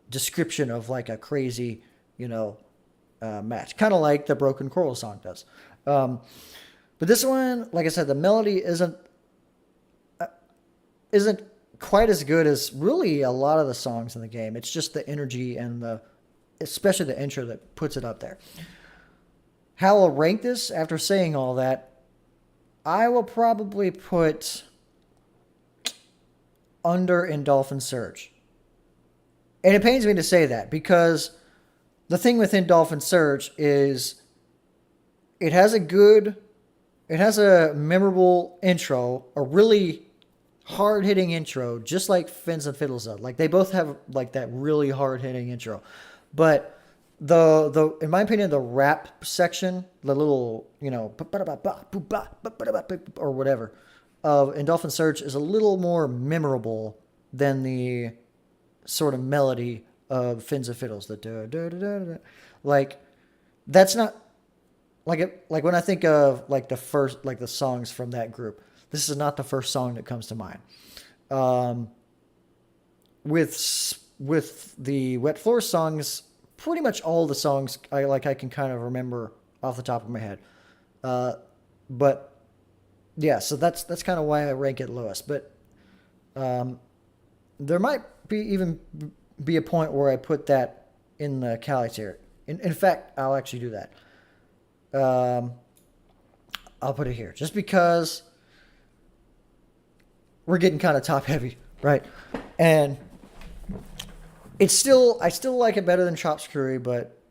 description of like a crazy, match, kind of like the Broken Coral song does. But this one, like I said, the melody isn't quite as good as really a lot of the songs in the game. It's just the energy and especially the intro that puts it up there. How I'll rank this after saying all that, I will probably put under Endolphin Surge. And it pains me to say that because the thing with Endolphin Surge is it has a memorable intro, a really hard-hitting intro, just like Fins and Fiddles does. Like, they both have, like, that really hard-hitting intro. But in my opinion, the rap section, the little, or whatever, of Endolphin Surge is a little more memorable than the sort of melody of Fins and Fiddles. Like, that's not... Like when I think of like the songs from that group, this is not the first song that comes to mind. With the Wet Floor songs, pretty much all the songs I can kind of remember off the top of my head. But yeah, so that's kind of why I rank it lowest. But there might be a point where I put that in the Cali tier. In fact, I'll actually do that. I'll put it here just because we're getting kind of top heavy, right? And I still like it better than Chopscrewy, but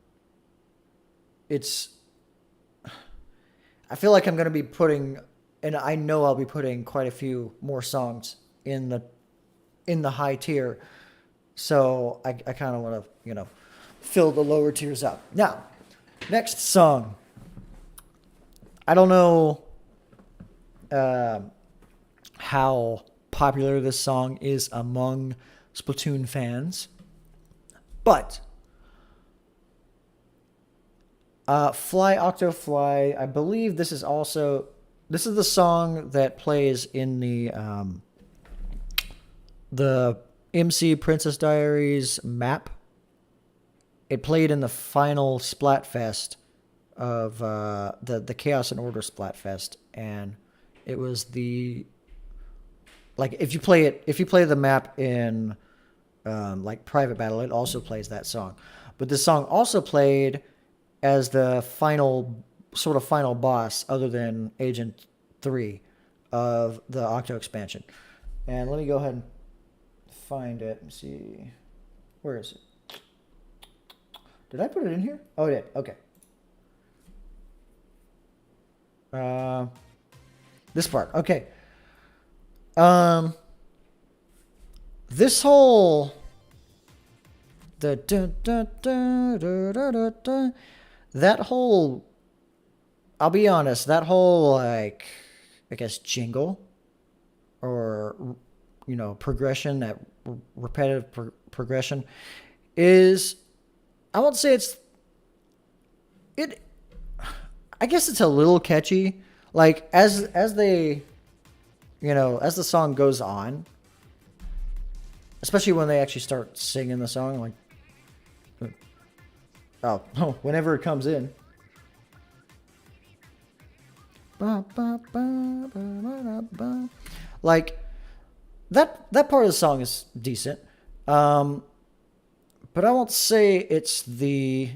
I feel like I'm going to be putting, and I know I'll be putting quite a few more songs in the high tier. So I kind of want to, fill the lower tiers out. Now, next song. I don't know how popular this song is among Splatoon fans, but Fly Octo Fly, I believe this is the song that plays in the MC Princess Diaries map. It played in the final Splatfest of the Chaos and Order Splatfest, and it was if you play the map in like private battle, it also plays that song. But this song also played as the final boss, other than Agent 3 of the Octo expansion. And let me go ahead and find it and see, where is it? Did I put it in here? Oh, I did. Okay. This part. Okay. This whole that whole, I'll be honest, that whole, like, I guess jingle or progression, that repetitive progression is, I won't say I guess it's a little catchy. Like, as the song goes on, especially when they actually start singing the song, like, whenever it comes in. Like, that part of the song is decent. But I won't say it's I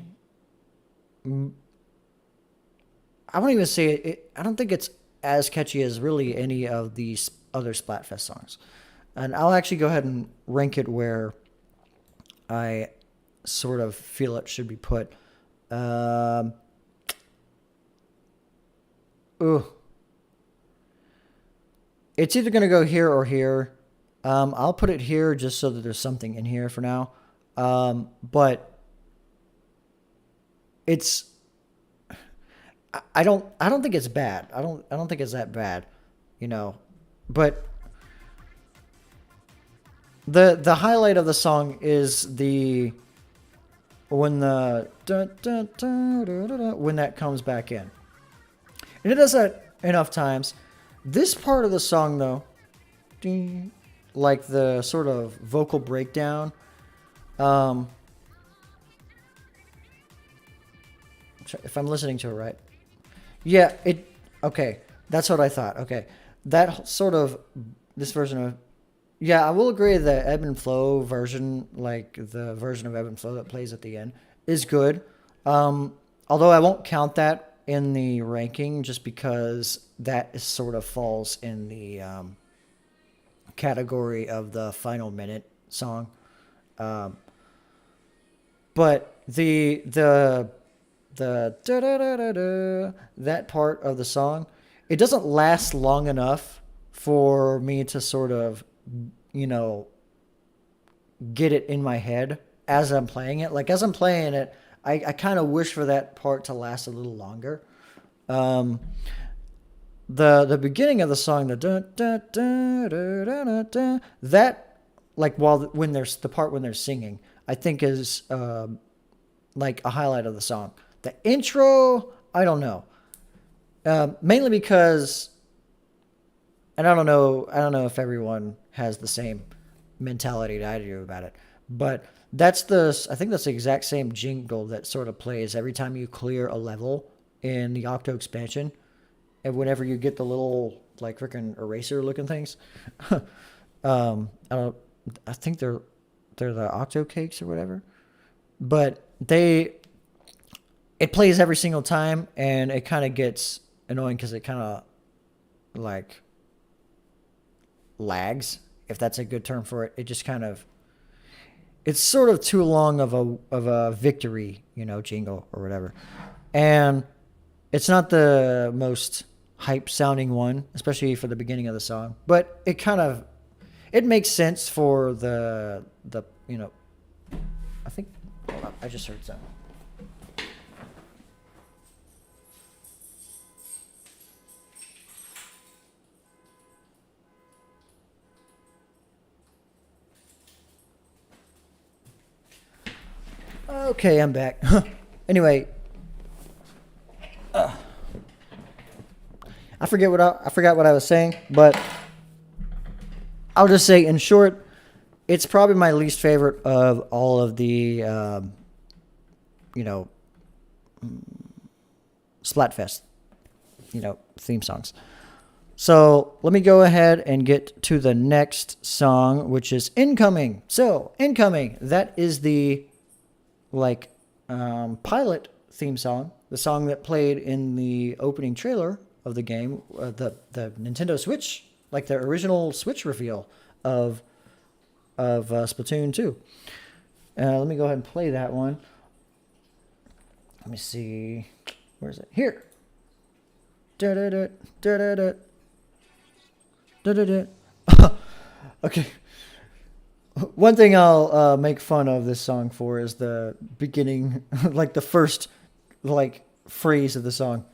won't even say it. I don't think it's as catchy as really any of the other Splatfest songs. And I'll actually go ahead and rank it where I sort of feel it should be put. It's either going to go here or here. I'll put it here just so that there's something in here for now. But it's, I don't think it's bad. I don't think it's that bad, you know, but the highlight of the song is when that comes back in. And it does that enough times. This part of the song, though, like the sort of vocal breakdown, if I'm listening to it right. Yeah, okay, that's what I thought. Okay, that sort of, this version of, yeah, I will agree the Ebb and Flow version, like the version of Ebb and Flow that plays at the end, is good. Although I won't count that in the ranking just because that sort of falls in the category of the final minute song. But the that part of the song, it doesn't last long enough for me to sort of, you know, get it in my head as I'm playing it. Like as I'm playing it, I kind of wish for that part to last a little longer. The beginning of the song, that, like when there's the part when they're singing, I think is like a highlight of the song. The intro, I don't know, mainly because, and I don't know if everyone has the same mentality that I do about it, but I think that's the exact same jingle that sort of plays every time you clear a level in the Octo expansion, and whenever you get the little like freaking eraser looking things. I think they're the Octo cakes or whatever, but it plays every single time, and it kind of gets annoying because it kind of like lags, if that's a good term for it. It just kind of, it's sort of too long of a victory, you know, jingle or whatever. And it's not the most hype sounding one, especially for the beginning of the song, but it makes sense for the you know, I think, hold on, I just heard something. Okay, I'm back. Anyway, I forgot what I was saying, but I'll just say in short, it's probably my least favorite of all of the, you know, Splatfest, you know, theme songs. So let me go ahead and get to the next song, which is Inkoming. So Inkoming, that is the pilot theme song, the song that played in the opening trailer of the game, the Nintendo Switch, like the original Switch reveal of Splatoon 2. Let me go ahead and play that one. Let me see. Where is it? Here. Okay. One thing I'll make fun of this song for is the beginning, like the first, like phrase of the song.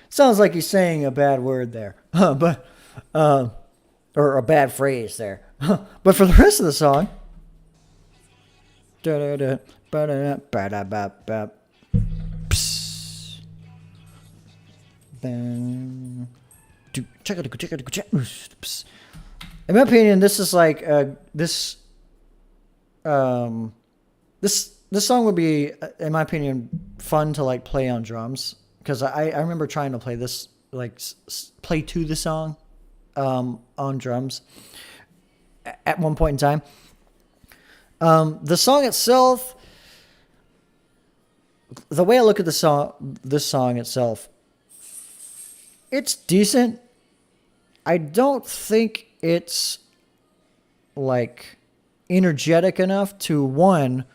Sounds like he's saying a bad word there, but or a bad phrase there. But for the rest of the song, in my opinion, this is like this song would be, in my opinion, fun to like play on drums, because I remember trying to play this, like play to the song on drums at one point in time. The song itself, the way I look at this song itself, it's decent. I don't think it's like energetic enough to one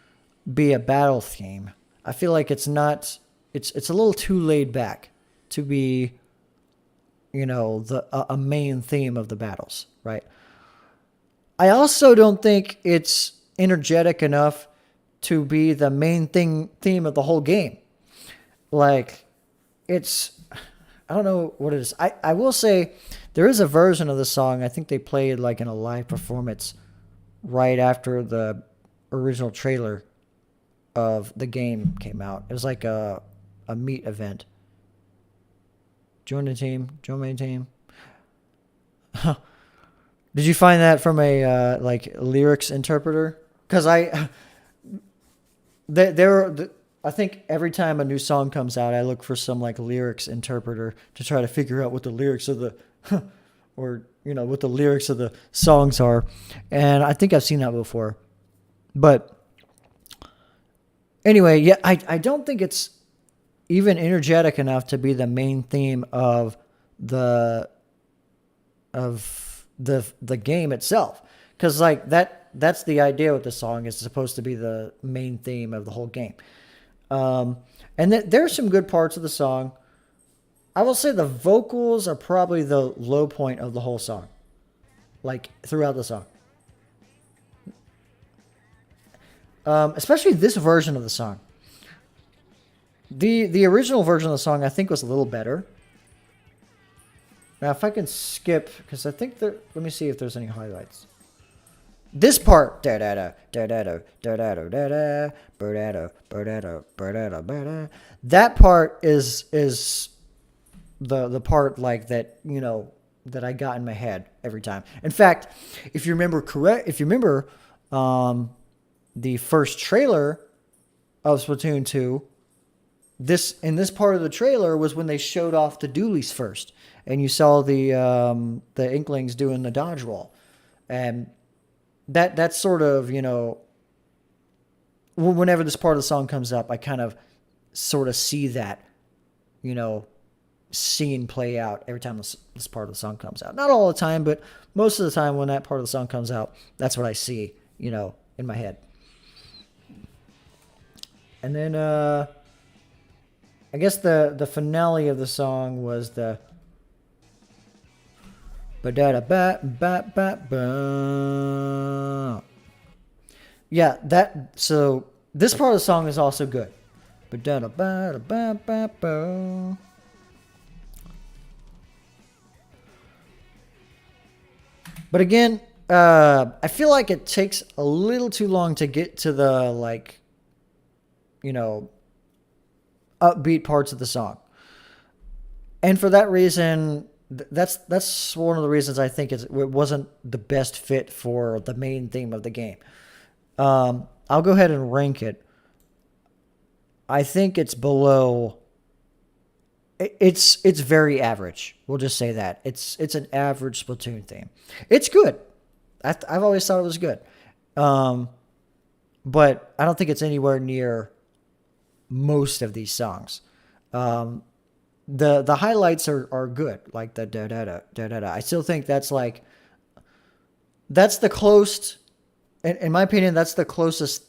be a battle theme. I feel like it's not. It's a little too laid back to be, you know, a main theme of the battles, right? I also don't think it's energetic enough to be the main theme of the whole game. Like, it's, I don't know what it is. I will say there is a version of the song I think they played like in a live performance right after the original trailer of the game came out. It was like a meet event. Join the team. Join my team. Did you find that from a like lyrics interpreter? Because I think every time a new song comes out, I look for some like lyrics interpreter to try to figure out what the lyrics of the or you know what the lyrics of the songs are, and I think I've seen that before. But anyway, yeah, I don't think it's even energetic enough to be the main theme of the game itself, because like that's the idea with the song, is supposed to be the main theme of the whole game. And there's some good parts of the song. I will say the vocals are probably the low point of the whole song, like throughout the song. Especially this version of the song. The original version of the song I think was a little better. Now if I can skip, because I think there, let me see if there's any highlights. This part, that part is the part like that, you know, that I got in my head every time. In fact, if you remember the first trailer of Splatoon 2, this part of the trailer was when they showed off the dualies first, and you saw the Inklings doing the dodge roll, and that's sort of, you know, whenever this part of the song comes up, I kind of sort of see that, you know, scene play out every time this part of the song comes out. Not all the time, but most of the time when that part of the song comes out, that's what I see, you know, in my head. And then I guess the finale of the song was the yeah, so this part of the song is also good. But again, I feel like it takes a little too long to get to the, like, you know, upbeat parts of the song. And for that reason, that's one of the reasons I think it wasn't the best fit for the main theme of the game. I'll go ahead and rank it. I think it's below. It's very average. We'll just say that it's an average Splatoon theme. It's good. I've always thought it was good, but I don't think it's anywhere near most of these songs. The highlights are good, like the da da da da da da. I still think that's the close. In my opinion, that's the closest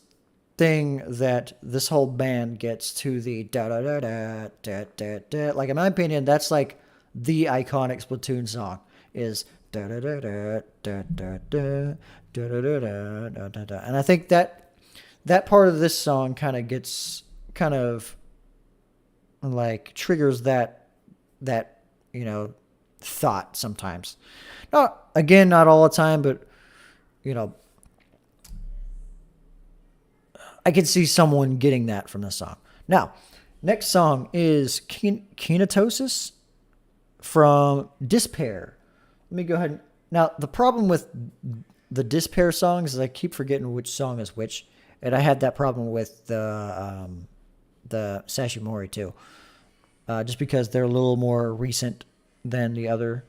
thing that this whole band gets to the da da da da da da da. Like, in my opinion, that's like the iconic Splatoon song is da da da da da da da da da da da da da. And I think that part of this song kind of like triggers that you know, thought sometimes. Not all the time, but you know, I could see someone getting that from the song. Now, next song is Kinetosis from Despair. Let me go ahead and... Now, the problem with the Despair songs is I keep forgetting which song is which, and I had that problem with the SashiMori too, just because they're a little more recent than the other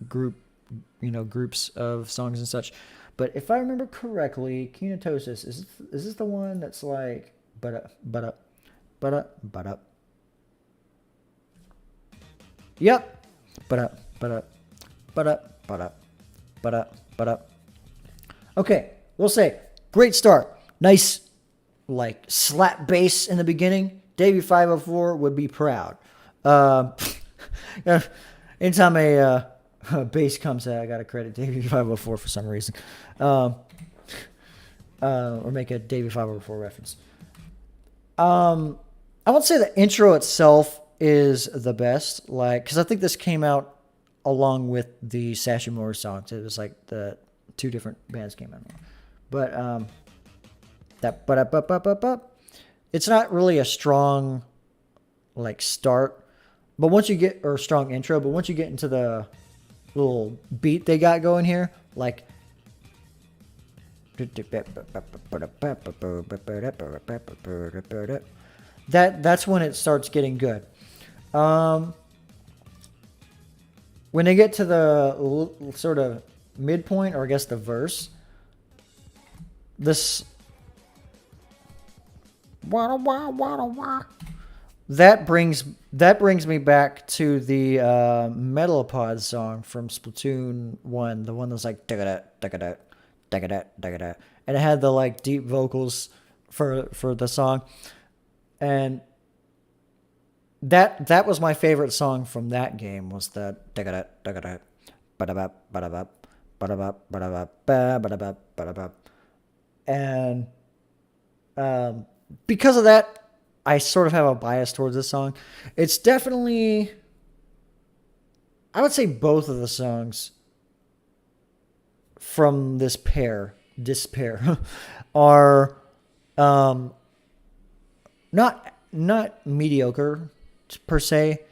groups of songs and such. But if I remember correctly, Kinetosis is this the one that's like but up. Yep. But up. Okay, we'll say great start. Nice, like slap bass in the beginning. Davey 504 would be proud. Anytime a bass comes out, I gotta credit Davey 504 for some reason, or make a Davey 504 reference. I won't say the intro itself is the best, like, because I think this came out along with the SashiMori songs. It was like the two different bands came out, but it's not really a strong like start, but once you get, or strong intro, but once you get into the little beat they got going here, like that's when it starts getting good. When they get to the sort of midpoint, or I guess the verse, this that brings me back to the Metalopod song from Splatoon 1, the one that's like and it had the like deep vocals for the song, and that was my favorite song from that game, was the and because of that, I sort of have a bias towards this song. It's definitely, I would say both of the songs from this pair are not mediocre per se,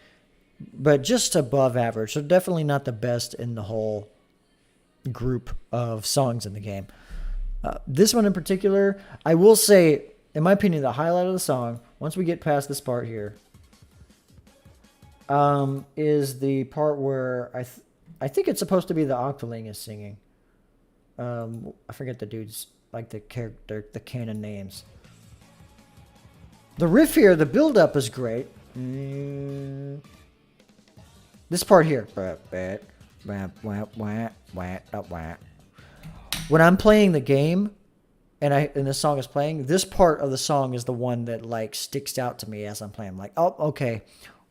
but just above average. So definitely not the best in the whole group of songs in the game. This one in particular, I will say, in my opinion, the highlight of the song, once we get past this part here, is the part where I think it's supposed to be the Octoling is singing. I forget the dude's, like, the character, the canon names. The riff here, the build-up is great. This part here. When I'm playing the game and this song is playing, this part of the song is the one that like sticks out to me as I'm playing. I'm like, oh, okay.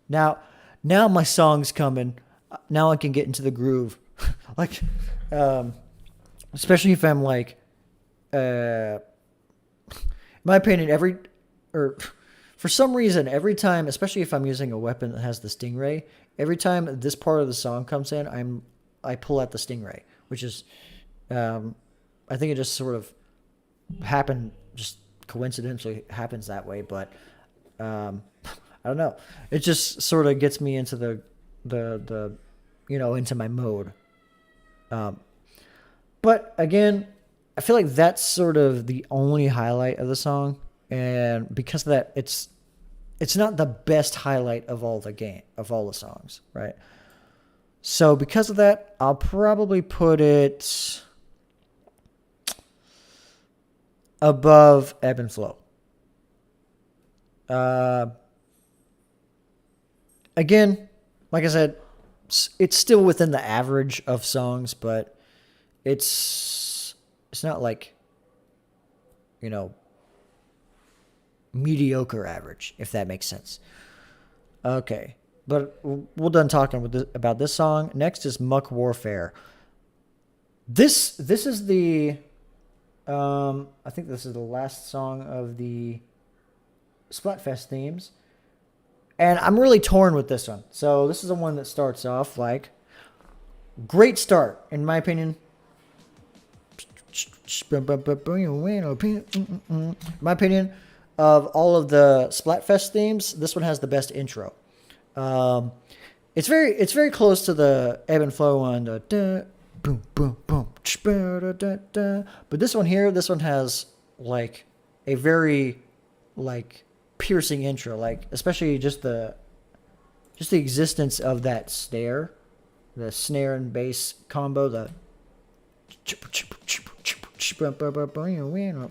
Now my song's coming. Now I can get into the groove. Like, especially if I'm like, in my opinion, for some reason, every time, especially if I'm using a weapon that has the stingray, every time this part of the song comes in, I pull out the stingray, which is, I think it just sort of happened, just coincidentally happens that way, but I don't know. It just sort of gets me into the into my mode. But again, I feel like that's sort of the only highlight of the song, and because of that, it's not the best highlight of all the songs, right? So because of that, I'll probably put it above Ebb and Flow. Again, like I said, it's still within the average of songs, but it's not like, mediocre average, if that makes sense. Okay, but we're done talking about this song. Next is Muck Warfare. This is the I think this is the last song of the Splatfest themes, and I'm really torn with this one. So this is the one that starts off like great start, in my opinion. In my opinion, of all of the Splatfest themes, this one has the best intro. It's very close to the Ebb and Flow one. Boom, boom, boom. But this one has like a very like piercing intro, like especially just the existence of that snare, the snare and bass combo,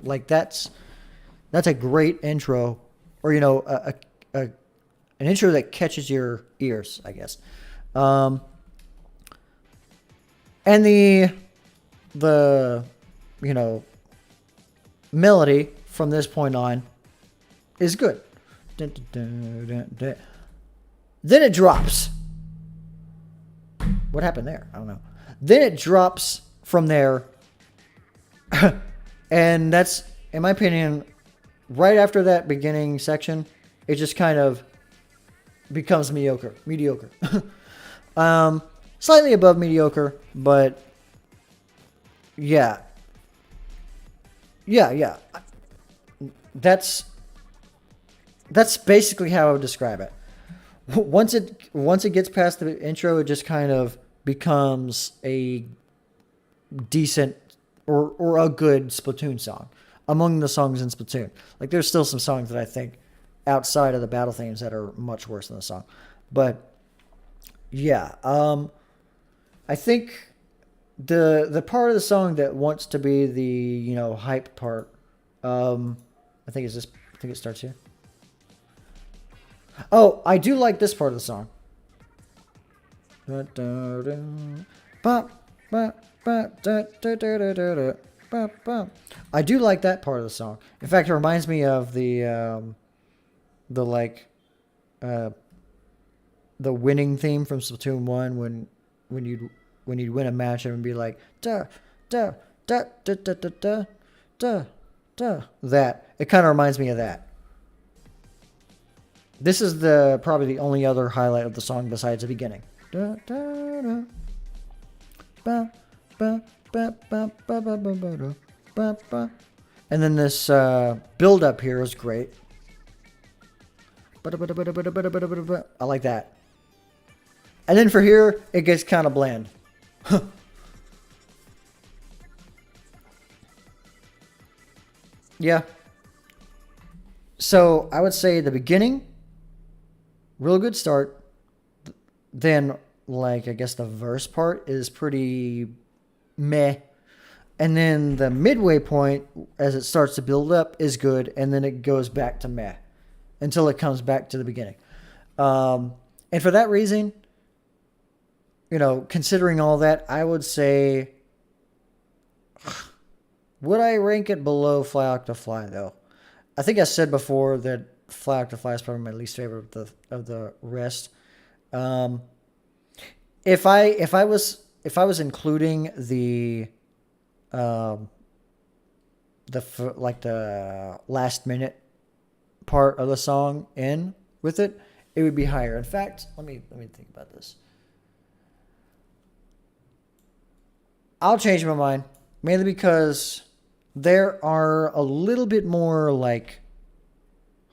like that's a great intro, or an intro that catches your ears, I guess. And the you know, melody from this point on is good. Then it drops. What happened there? I don't know. Then it drops from there. And that's, in my opinion, right after that beginning section, it just kind of becomes mediocre. Slightly above mediocre, but yeah. That's basically how I would describe it. Once it gets past the intro, it just kind of becomes a decent or a good Splatoon song among the songs in Splatoon. Like, there's still some songs that I think outside of the battle themes that are much worse than the song, but yeah, I think the part of the song that wants to be the, you know, hype part, I think it's this. I think it starts here. Oh, I do like this part of the song. I do like that part of the song. In fact, it reminds me of the winning theme from Splatoon 1 when you'd win a match and be like da da da da da da da da da. That, it kind of reminds me of that. This is probably the only other highlight of the song besides the beginning. Da, da, da. Ba, ba, ba, ba, ba, ba, ba, ba, ba, ba. And then this build up here is great. I like that. And then for here, it gets kind of bland. Yeah. So I would say the beginning, real good start. Then, like, I guess the verse part is pretty meh. And then the midway point, as it starts to build up, is good. And then it goes back to meh until it comes back to the beginning. And for that reason, you know, considering all that, I would say, would I rank it below Fly Octo Fly, though? I think I said before that Fly Octo Fly is probably my least favorite of the rest. If I was including the last minute part of the song in with it, it would be higher. In fact, let me think about this. I'll change my mind, mainly because there are a little bit more like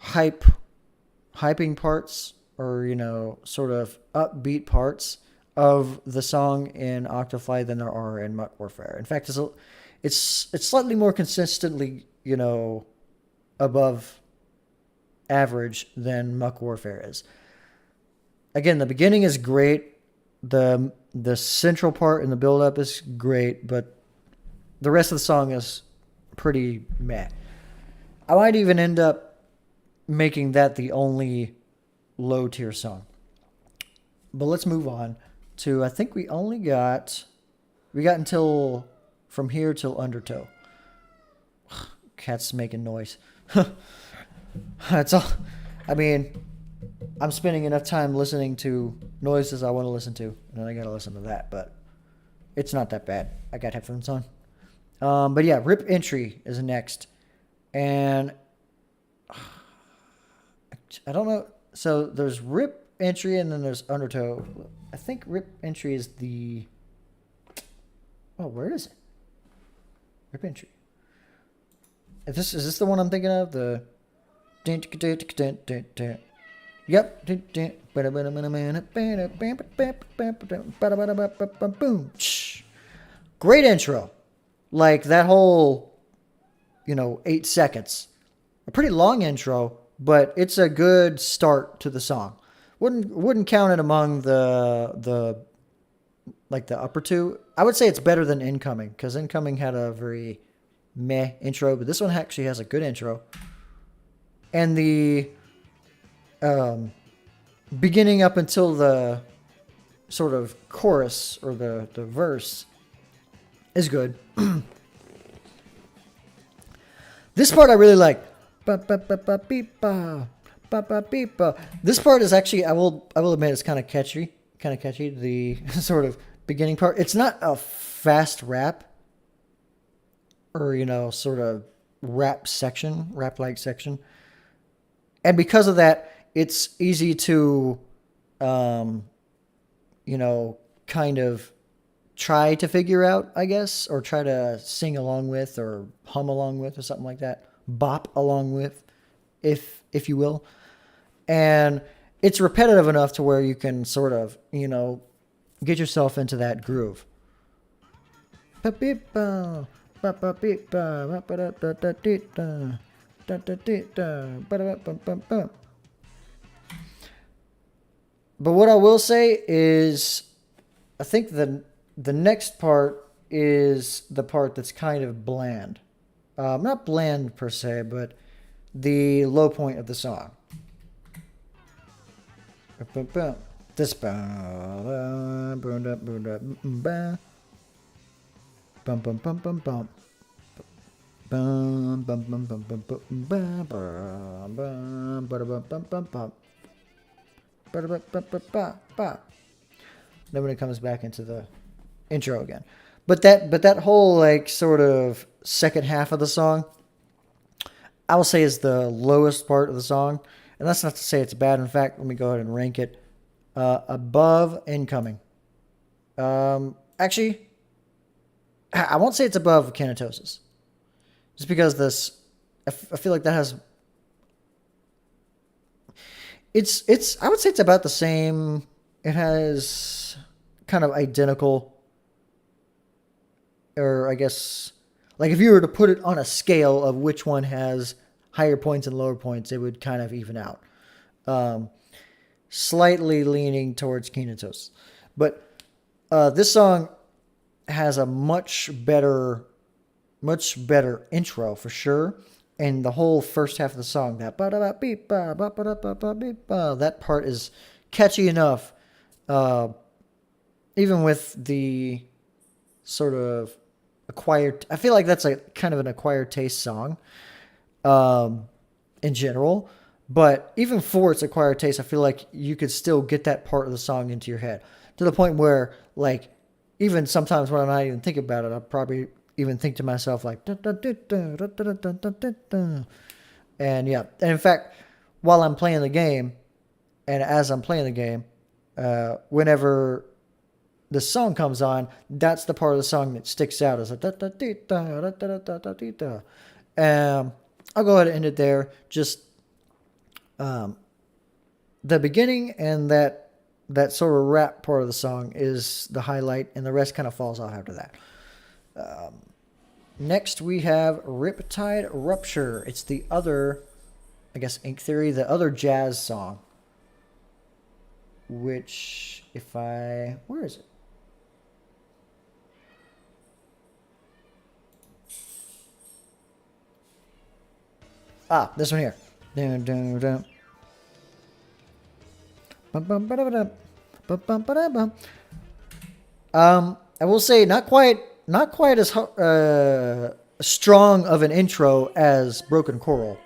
hyping parts, or, you know, sort of upbeat parts of the song in Octo Fly than there are in Muck Warfare. In fact, it's slightly more consistently, you know, above average than Muck Warfare is. Again, the beginning is great. The central part in the build up is great, but the rest of the song is pretty meh. I might even end up making that the only low tier song. But let's move on to, I think we got until from here till Undertow. Cat's making noise. That's all. I mean, I'm spending enough time listening to noises I want to listen to, and then I gotta listen to that, but it's not that bad. I got headphones on. But yeah, Rip Entry is next. And I don't know. So there's Rip Entry and then there's Undertow. I think Rip Entry is the... Oh, where is it? Rip Entry. Is this the one I'm thinking of? The... Yep. Boom. Great intro. Like, that whole, 8 seconds. A pretty long intro, but it's a good start to the song. Wouldn't count it among the upper two. I would say it's better than Inkoming, because Inkoming had a very meh intro, but this one actually has a good intro. And the beginning up until the sort of chorus or the verse is good. This part I really like. This part is actually, I will admit, it's kind of catchy. The sort of beginning part. It's not a fast rap, or sort of rap like section, and because of that, it's easy to, kind of try to figure out, I guess, or try to sing along with, or hum along with, or something like that, bop along with, if you will. And it's repetitive enough to where you can sort of, get yourself into that groove. But what I will say is, I think the next part is the part that's kind of bland. Not bland per se, but the low point of the song. This then when it comes back into the intro again. But that whole like sort of second half of the song, I will say, is the lowest part of the song. And that's not to say it's bad. In fact, let me go ahead and rank it above Inkoming. Actually, I won't say it's above Kinetosis. Just because this, I feel like that has, I would say it's about the same. It has kind of identical, or I guess, like if you were to put it on a scale of which one has higher points and lower points, it would kind of even out. Slightly leaning towards Kinetosis. But this song has a much better intro for sure. And the whole first half of the song, that part is catchy enough. Even with the sort of acquired, I feel like that's a kind of an acquired taste song. In general, but even for its acquired taste, I feel like you could still get that part of the song into your head to the point where, like, even sometimes when I'm not even thinking about it, I'll probably even think to myself like, and yeah, and in fact, while I'm playing the game, and as I'm playing the game, whenever the song comes on, that's the part of the song that sticks out as a I'll go ahead and end it there. Just the beginning and that sort of rap part of the song is the highlight, and the rest kind of falls off after that. Next, we have Riptide Rupture. It's the other, I guess, Ink Theory, the other jazz song. Which, where is it? Ah, this one here. I will say not quite as strong of an intro as Broken Coral,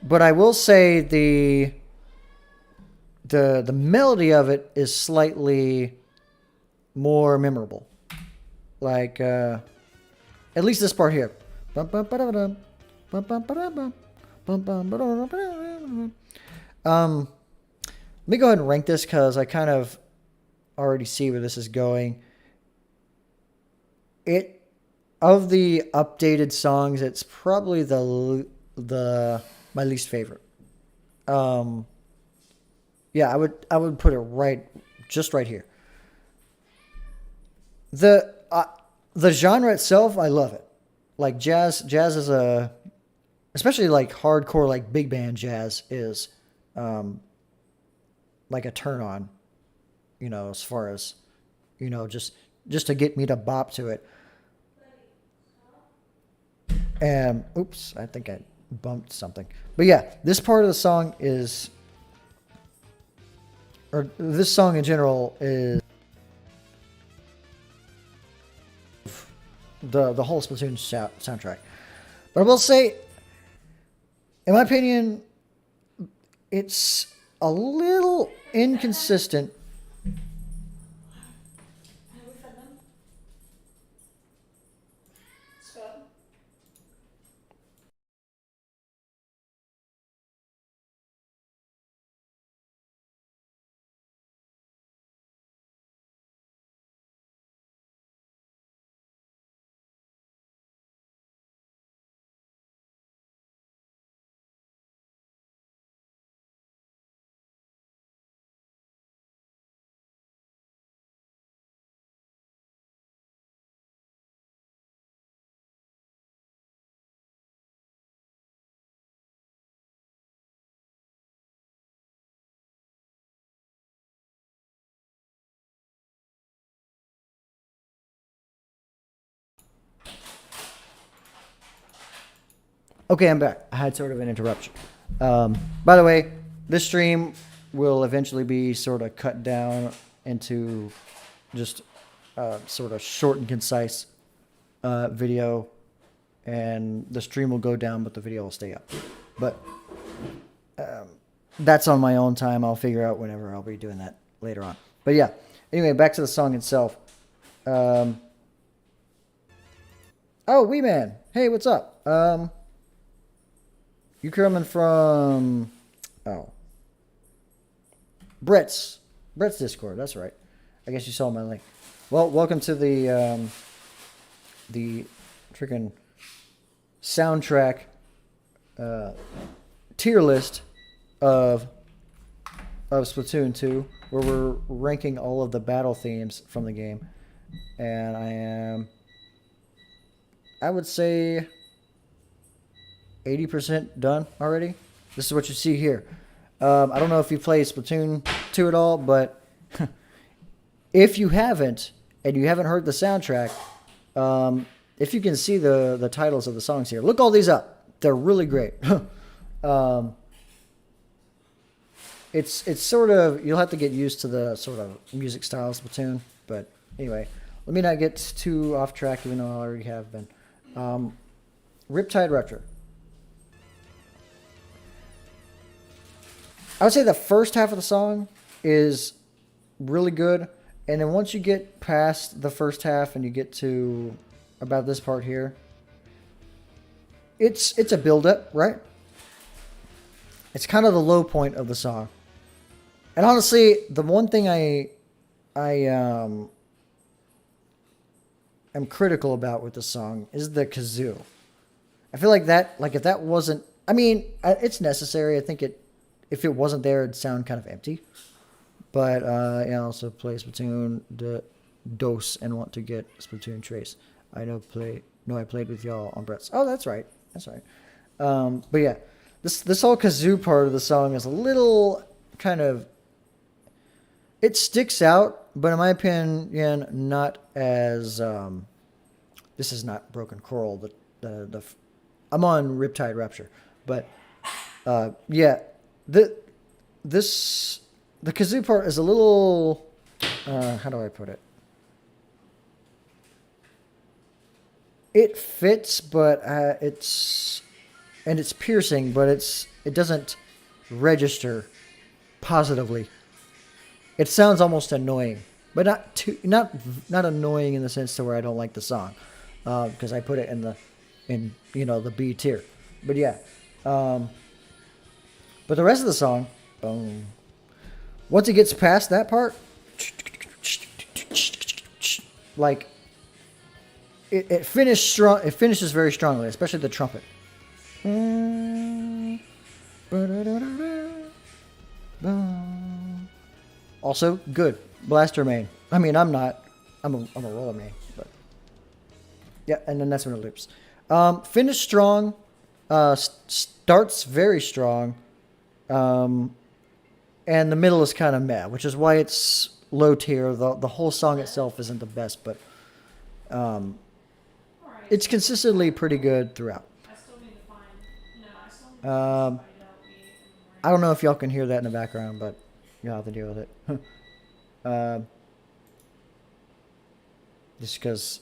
but I will say the melody of it is slightly more memorable. Like at least this part here. Let me go ahead and rank this because I kind of already see where this is going. Of the updated songs, it's probably my least favorite. Yeah, I would put it just right here. The genre itself, I love it. Like jazz is especially like hardcore, like big band jazz is, like a turn on, as far as, just to get me to bop to it. And oops, I think I bumped something. But yeah, this part of the song is, or this song in general is the whole Splatoon soundtrack. But I will say, in my opinion, it's a little inconsistent. Okay, I'm back. I had sort of an interruption. By the way, this stream will eventually be sort of cut down into just sort of short and concise video, and the stream will go down, but the video will stay up. But that's on my own time. I'll figure out whenever I'll be doing that later on. But yeah, anyway, back to the song itself. Oh, Wee Man. Hey, what's up? You coming from... Oh. Brett's Discord. That's right. I guess you saw my link. Well, welcome to the freaking soundtrack tier list of Splatoon 2, where we're ranking all of the battle themes from the game. And I would say 80% done already. This is what you see here. I don't know if you play Splatoon 2 at all, but if you haven't, and you haven't heard the soundtrack, if you can see the titles of the songs here, look all these up. They're really great. It's sort of, you'll have to get used to the sort of music style of Splatoon, but anyway, let me not get too off track, even though I already have been. Riptide Rupture. I would say the first half of the song is really good, and then once you get past the first half and you get to about this part here, it's a build-up, right? It's kind of the low point of the song. And honestly, the one thing I am critical about with the song is the kazoo. I feel like that, like if that wasn't, I mean, it's necessary. I think if it wasn't there, it'd sound kind of empty. But I also play Splatoon DOS and want to get Splatoon Trace. I I played with y'all on Brett's. Oh, that's right. That's right. But yeah, this whole kazoo part of the song is a little kind of, it sticks out, but in my opinion, not as this is not Broken Coral. I'm on Riptide Rupture, but yeah, the kazoo part is a little how do I put it? It fits, but it's piercing, but it doesn't register positively. It sounds almost annoying, but not annoying in the sense to where I don't like the song, because I put it in the B tier. But yeah, but the rest of the song, boom. Once it gets past that part, like it finishes strong. It finishes very strongly, especially the trumpet. Also good blaster main. I mean, I'm a roller main, but yeah. And then that's when it loops. Finish strong. Starts very strong. And the middle is kind of meh, which is why it's low tier. The whole song itself isn't the best, but it's consistently pretty good throughout. I don't know if y'all can hear that in the background, but you'll have to deal with it. Just because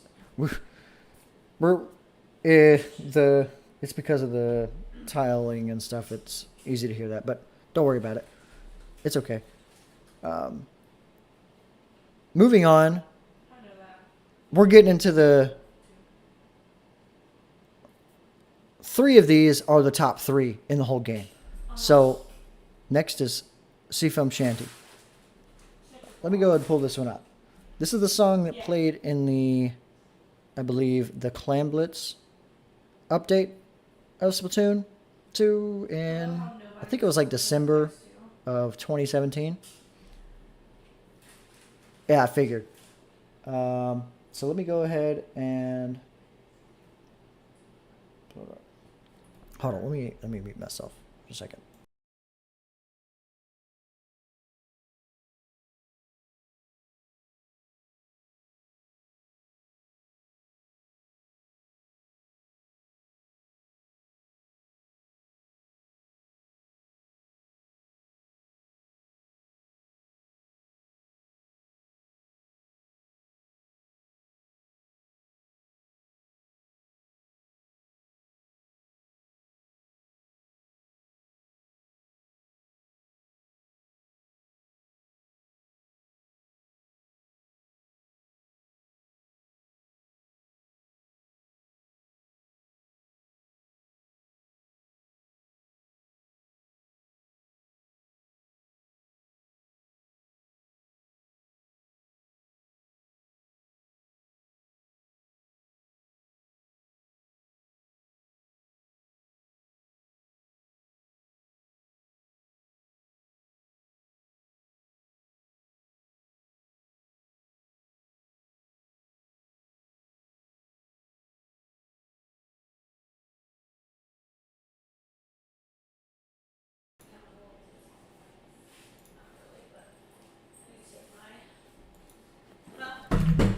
we're it's because of the tiling and stuff. It's easy to hear that, but don't worry about it. It's okay. Moving on, we're getting into the 3 of these are the top 3 in the whole game. So next is Seafoam Shanty. Let me go ahead and pull this one up. This is the song that played in the, I believe, the Clamblitz update of Splatoon 2 in, I think it was like December of 2017. Yeah, I figured. So let me go ahead and hold on. Let me mute myself for a second.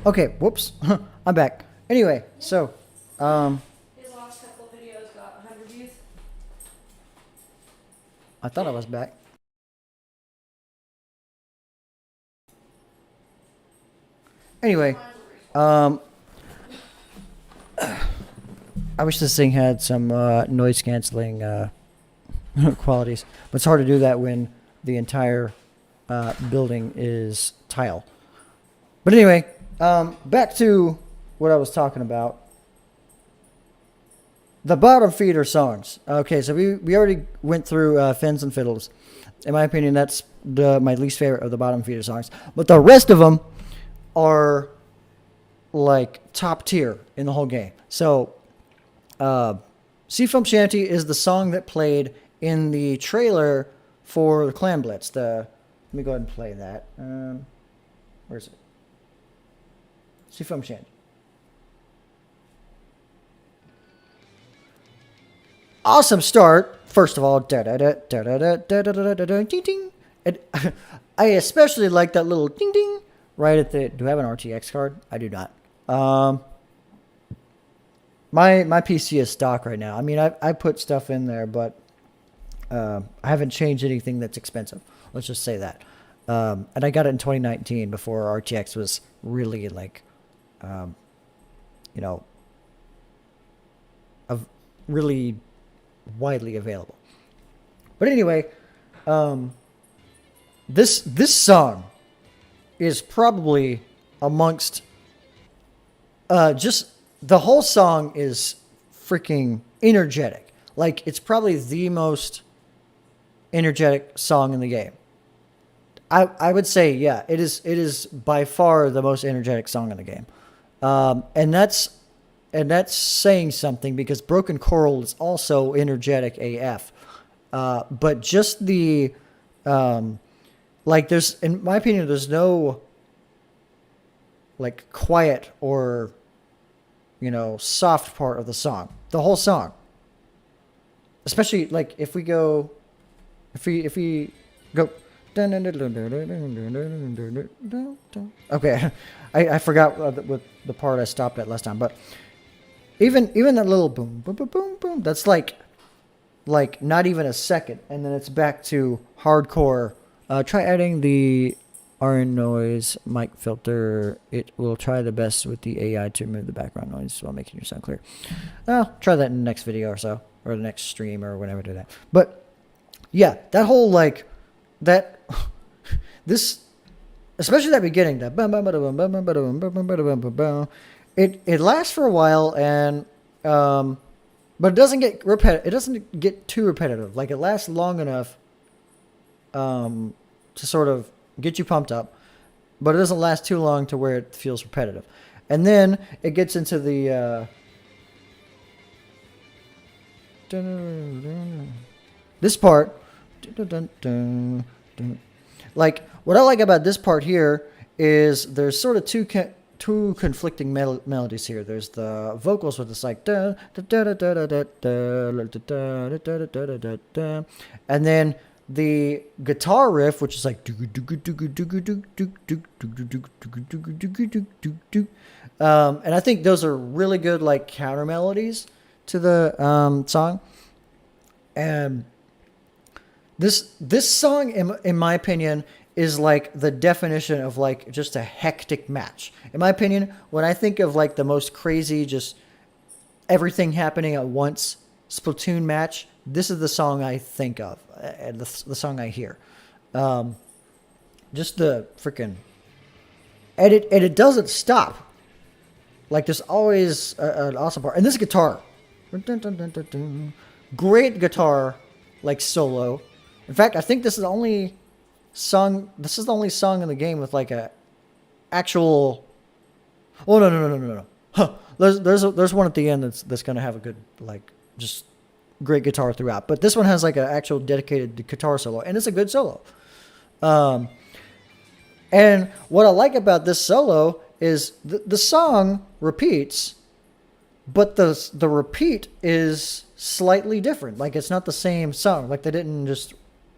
Okay, whoops. I'm back. Anyway, so, His last couple of videos got 100 views. I thought I was back. Anyway, I wish this thing had some noise canceling qualities, but it's hard to do that when the entire building is tile. But anyway, back to what I was talking about. The bottom feeder songs. Okay, so we already went through Fins and Fiddles. In my opinion, that's my least favorite of the bottom feeder songs. But the rest of them are like top tier in the whole game. So, Seafoam Shanty is the song that played in the trailer for the Clam Blitz. Let me go ahead and play that. Where is it? Seafoam Shanty. Awesome start. First of all, and I especially like that little ding ding right at the. Do I have an RTX card? I do not. My PC is stock right now. I mean, I put stuff in there, but I haven't changed anything that's expensive. Let's just say that. And I got it in 2019 before RTX was really like, really widely available. But anyway, this song is probably amongst just the whole song is freaking energetic. Like, it's probably the most energetic song in the game. I would say, yeah, it is by far the most energetic song in the game. And that's saying something because Broken Coral is also energetic AF. But just the like, there's, in my opinion, there's no like quiet or soft part of the song. The whole song, especially like if we go. Okay, I forgot what the part I stopped at last time, but even that little boom boom boom boom boom, that's like not even a second, and then it's back to hardcore. Try adding the RN noise, mic filter. It will try the best with the AI to remove the background noise while making your sound clear. I'll try that in the next video or so, or the next stream or whenever I do that. But yeah, that whole like that this, especially that beginning, that it lasts for a while, and but it doesn't get repetitive. It doesn't get too repetitive. Like it lasts long enough to sort of get you pumped up, but it doesn't last too long to where it feels repetitive. And then it gets into the this part. Like what I like about this part here is there's sort of two conflicting melodies here. There's the vocals with this like and then the guitar riff, which is like and I think those are really good like counter melodies to the song. And this song, in my opinion, is like the definition of like just a hectic match. In my opinion, when I think of like the most crazy, just everything happening at once Splatoon match, this is the song I think of, and the song I hear. Just the freaking, and it doesn't stop. Like there's always an awesome part, and this guitar, great guitar, like solo. In fact, I think this is the only song. This is the only song in the game with like a actual. Oh no. Huh. There's one at the end that's gonna have a good like just great guitar throughout. But this one has like an actual dedicated guitar solo, and it's a good solo. And what I like about this solo is the song repeats, but the repeat is slightly different. Like it's not the same song. Like they didn't just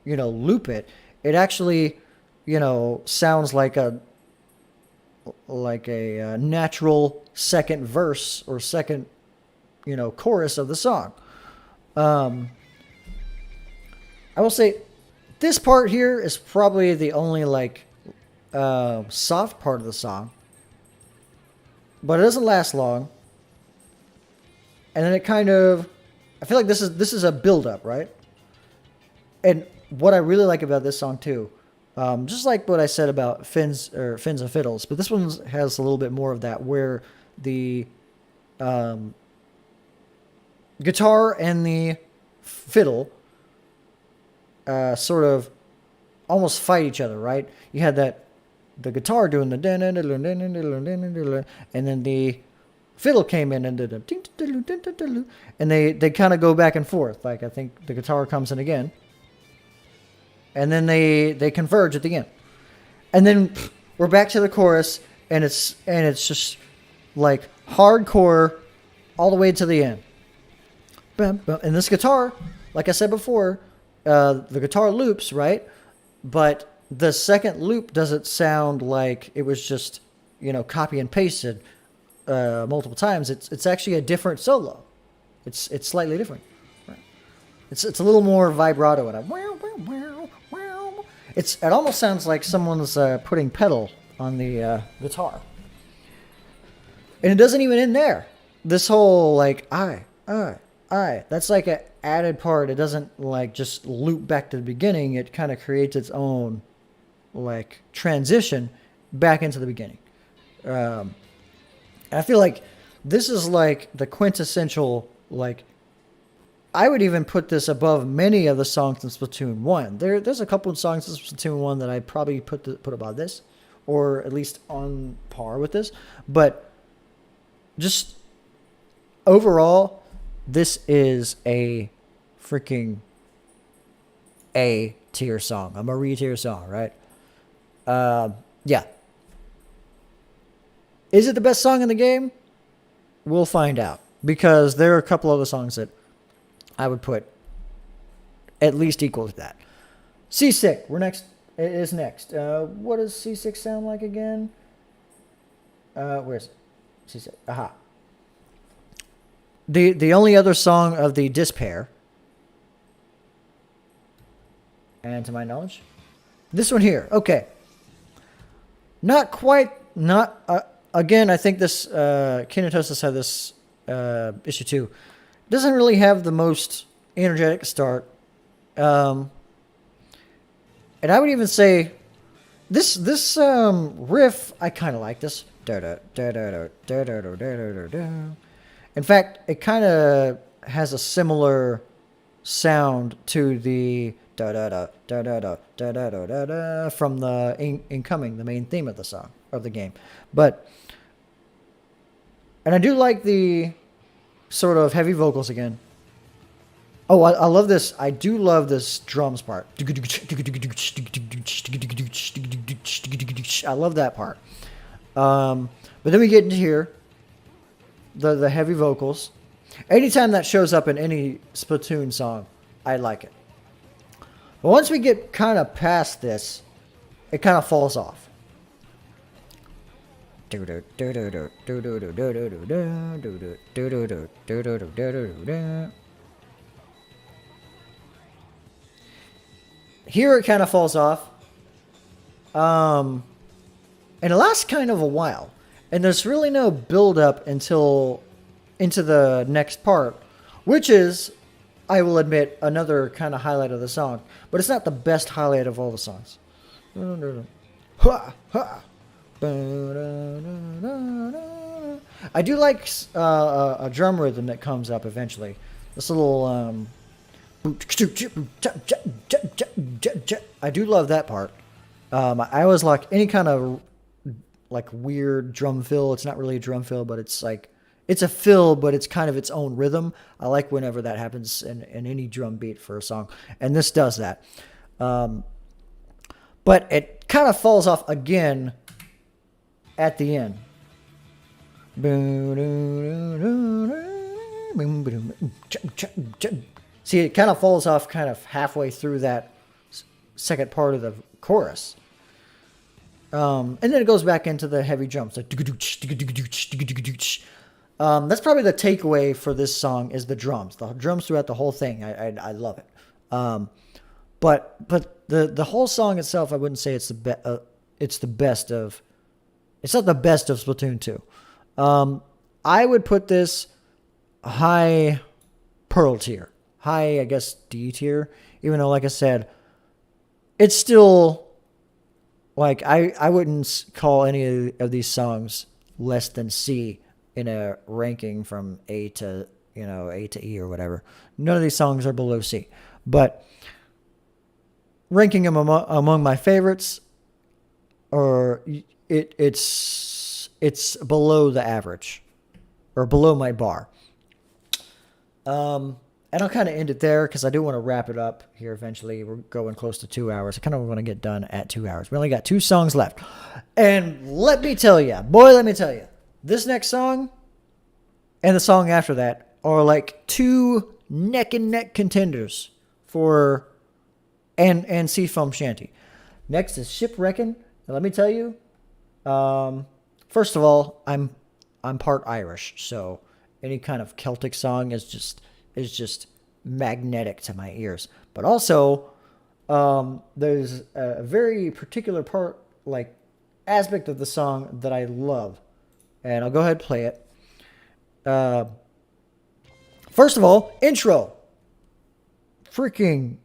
loop it. It actually sounds like a natural second verse or second chorus of the song. I will say this part here is probably the only soft part of the song, but it doesn't last long. And then it kind of, I feel like this is a build up, right? And what I really like about this song too, just like what I said about Fins and Fiddles, but this one has a little bit more of that, where the guitar and the fiddle sort of almost fight each other, right? You had the guitar doing the and then the fiddle came in and did a and they kind of go back and forth. Like I think the guitar comes in again, and then they converge at the end, and then we're back to the chorus, and it's just like hardcore all the way to the end. And this guitar, like I said before, the guitar loops, right? But the second loop doesn't sound like it was just copy and pasted multiple times. It's actually a different solo. It's slightly different. Right? It's a little more vibrato and it almost sounds like someone's putting pedal on the guitar. And it doesn't even end there. This whole that's like an added part. It doesn't just loop back to the beginning. It kind of creates its own transition back into the beginning. I feel like this is the quintessential I would even put this above many of the songs in Splatoon 1. There's a couple of songs in Splatoon 1 that I probably put above this, or at least on par with this. But just overall, this is a freaking A tier song, a Marie tier song, right? Yeah. Is it the best song in the game? We'll find out, because there are a couple other songs that I would put at least equal to that. Seasick, is next. What does Seasick sound like again? Where is it? Seasick. Aha. The only other song of the Despair, and to my knowledge, this one here. Okay. Not quite. Not again. I think this Kinetosis had this issue too. Doesn't really have the most energetic start. And I would even say this riff, I kind of like this. In fact, it kind of has a similar sound to the from the Inkoming, the main theme of the song of the game. And I do like the sort of heavy vocals again. Oh, I love this. I do love this drums part. I love that part. But then we get into here, the heavy vocals. Anytime that shows up in any Splatoon song, I like it. But once we get kind of past this, it kind of falls off. Here it kind of falls off. And it lasts kind of a while. And there's really no build up until into the next part, which is, I will admit, another kind of highlight of the song. But it's not the best highlight of all the songs. I do like a drum rhythm that comes up eventually. This little I do love that part. I always like any kind of like weird drum fill. It's not really a drum fill, but it's like it's a fill, but it's kind of its own rhythm. I like whenever that happens in any drum beat for a song, and this does that. But it kind of falls off again at the end. See, it kind of falls off kind of halfway through that second part of the chorus. And then it goes back into the heavy drums. Like, that's probably the takeaway for this song is the drums. The drums throughout the whole thing. I love it. But the whole song itself, I wouldn't say it's the best of. It's not the best of Splatoon 2. I would put this high Pearl tier. High, I guess, D tier. Even though, like I said, it's still, like, I wouldn't call any of these songs less than C in a ranking from A to E or whatever. None of these songs are below C. But ranking them among my favorites, or it's below the average, or below my bar. And I'll kind of end it there because I do want to wrap it up here eventually. We're going close to 2 hours. I kind of want to get done at 2 hours. We only got 2 songs left. And let me tell you, this next song and the song after that are like 2 neck and neck contenders for and Seafoam Shanty. Next is Shipwreckin. And let me tell you, first of all, I'm part Irish, so any kind of Celtic song is just magnetic to my ears. But also, there's a very particular part, like aspect of the song that I love, and I'll go ahead and play it. First of all, intro. Freaking,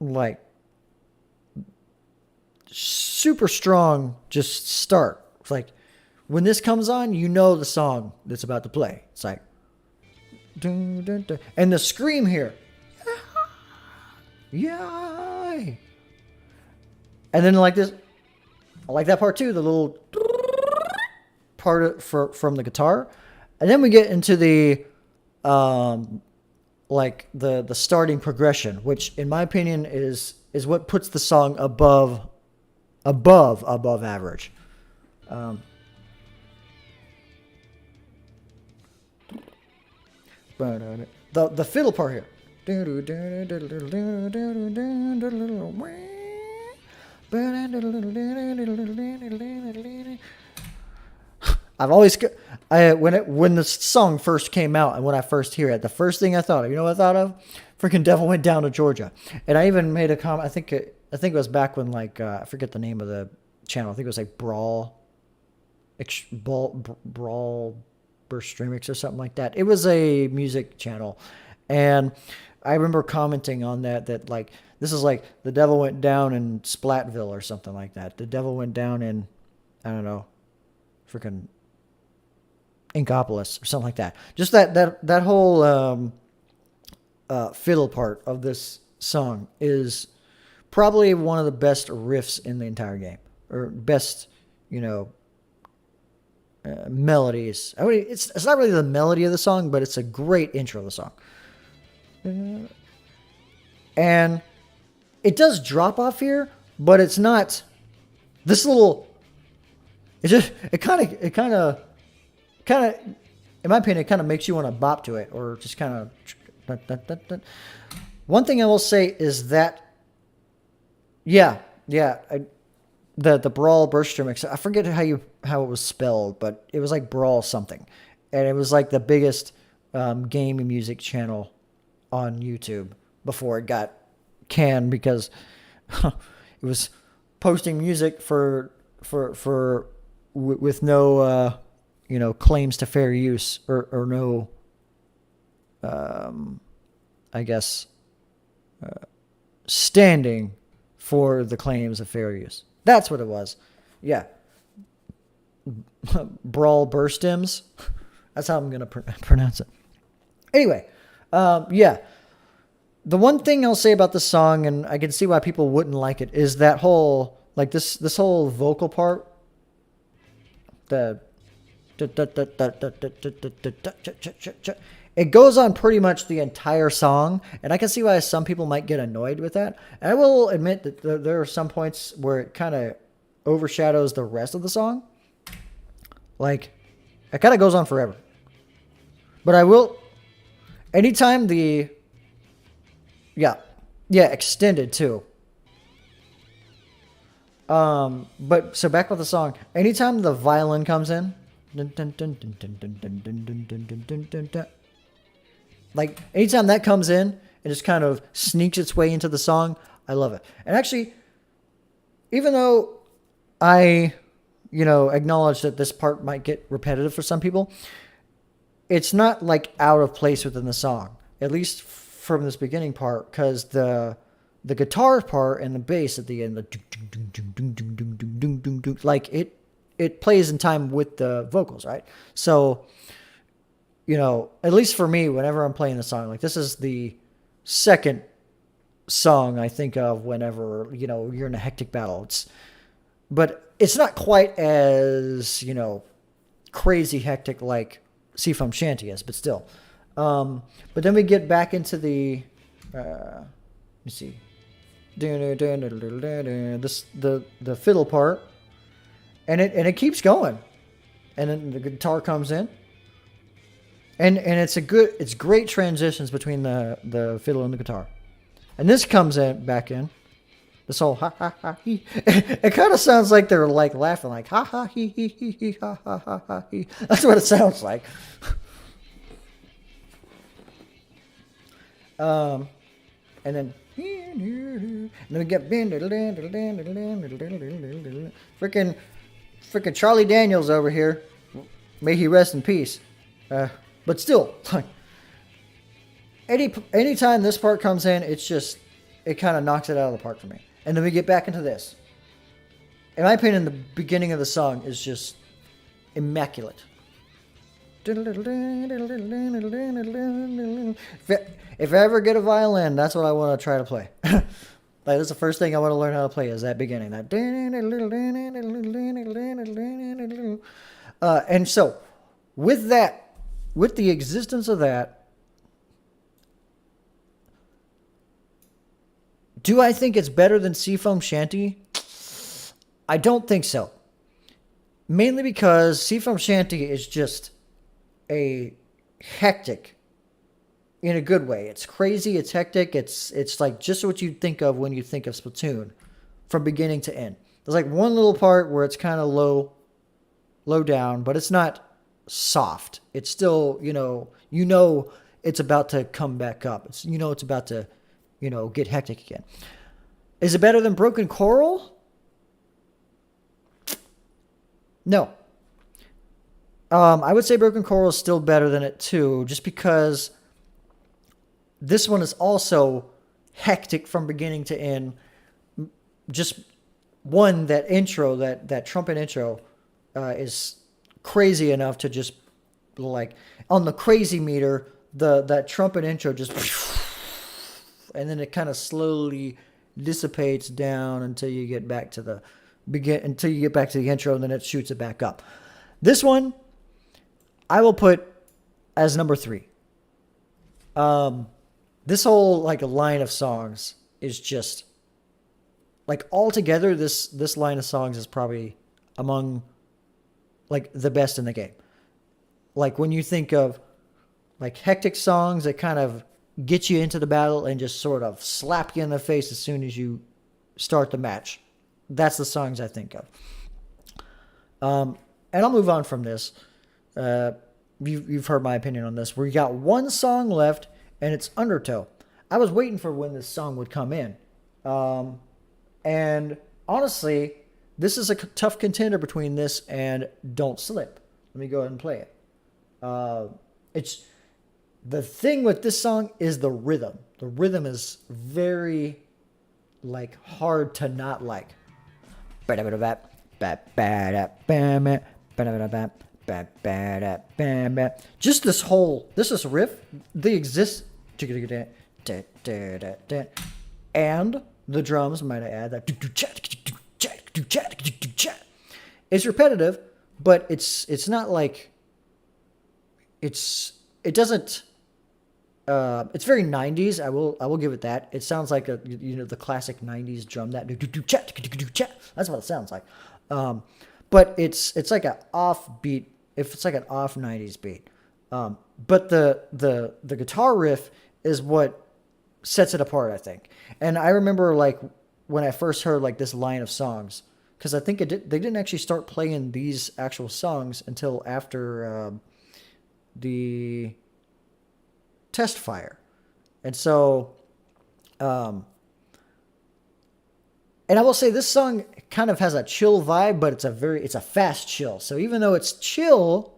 like, super strong. Just start. It's like when this comes on, you know the song that's about to play. It's like. Dun, dun, dun. And the scream here. Yay! And then like this, I like that part too, the little part from the guitar. And then we get into the like the starting progression, which in my opinion is what puts the song above average. The fiddle part here. I've always when the song first came out and when I first hear it, the first thing I thought of, you know what I thought of? Freaking Devil Went Down to Georgia. And I even made a comment. I think it was back when, like, I forget the name of the channel. I think it was like Brawl Burst Remix or something like that. It was a music channel, and I remember commenting on that like this is like the devil went down in Splatville or something like that. The devil went down in, I don't know, freaking Inkopolis or something like that. Just that whole fiddle part of this song is probably one of the best riffs in the entire game, or best, melodies. I mean, it's not really the melody of the song, but it's a great intro of the song. And it does drop off here, but it's not this little. It kind of, in my opinion, it kind of makes you want to bop to it, or just kind of. One thing I will say is that, the Brawl Burster mix. I forget how it was spelled, but it was like Brawl something, and it was like the biggest game and music channel on YouTube before it got canned because it was posting music with no claims to fair use or no I guess standing for the claims of fair use. That's what it was. Yeah. Brawl Burstims. That's how I'm going to pronounce it. Anyway, The one thing I'll say about the song, and I can see why people wouldn't like it, is that whole, like this whole vocal part. It goes on pretty much the entire song, and I can see why some people might get annoyed with that. And I will admit that there are some points where it kind of overshadows the rest of the song. Like, it kind of goes on forever. But I will, anytime extended too. But so back with the song, anytime the violin comes in, like anytime that comes in and just kind of sneaks its way into the song, I love it. And actually, even though I, acknowledge that this part might get repetitive for some people, it's not like out of place within the song, at least from this beginning part, because the guitar part and the bass at the end, like it plays in time with the vocals, right? So, at least for me, whenever I'm playing the song, like this is the second song I think of whenever, you're in a hectic battle. But it's not quite as, crazy hectic like Seafoam Shanty is, but still. But then we get back into the, let me see, the fiddle part, and it keeps going, and then the guitar comes in, and it's great transitions between the fiddle and the guitar, and this comes back in. This whole ha ha ha he. It kind of sounds like they're like laughing, like ha ha he ha ha ha ha he. That's what it sounds like. And then we get freaking Charlie Daniels over here. May he rest in peace. But still, anytime this part comes in, it kind of knocks it out of the park for me. And then we get back into this. In my opinion, the beginning of the song is just immaculate. If I ever get a violin, that's what I want to try to play. Like, that's the first thing I want to learn how to play is that beginning. And so, with the existence of that, do I think it's better than Seafoam Shanty? I don't think so. Mainly because Seafoam Shanty is just a hectic, in a good way. It's crazy, it's hectic, it's like just what you'd think of when you think of Splatoon from beginning to end. There's like one little part where it's kind of low down, but it's not soft. It's still, it's about to come back up. It's about to, get hectic again. Is it better than Broken Coral? No. I would say Broken Coral is still better than it too, just because this one is also hectic from beginning to end. Just one, that intro, that trumpet intro, is crazy enough to just like on the crazy meter, that trumpet intro just, and then it kind of slowly dissipates down until you get back to the intro, and then it shoots it back up. This one, I will put as number 3. This whole like line of songs is just like altogether. This line of songs is probably among like the best in the game. Like when you think of like hectic songs that kind of get you into the battle and just sort of slap you in the face as soon as you start the match. That's the songs I think of. And I'll move on from this. You've heard my opinion on this. We got one song left, and it's Undertow. I was waiting for when this song would come in. And honestly, this is a tough contender between this and Don't Slip. Let me go ahead and play it. It's the thing with this song is the rhythm. The rhythm is very like hard to not like. Just this riff, they exist, and the drums, might I add, that it's repetitive, but it's not like it doesn't. It's very 90s. I will give it that. It sounds like the classic 90s drum, that that's what it sounds like. But it's like an off beat. If it's like an off 90s beat. But the guitar riff is what sets it apart, I think. And I remember like when I first heard like this line of songs, because I think they didn't actually start playing these actual songs until after the test fire. And so and I will say this song kind of has a chill vibe, but it's a fast chill. So even though it's chill,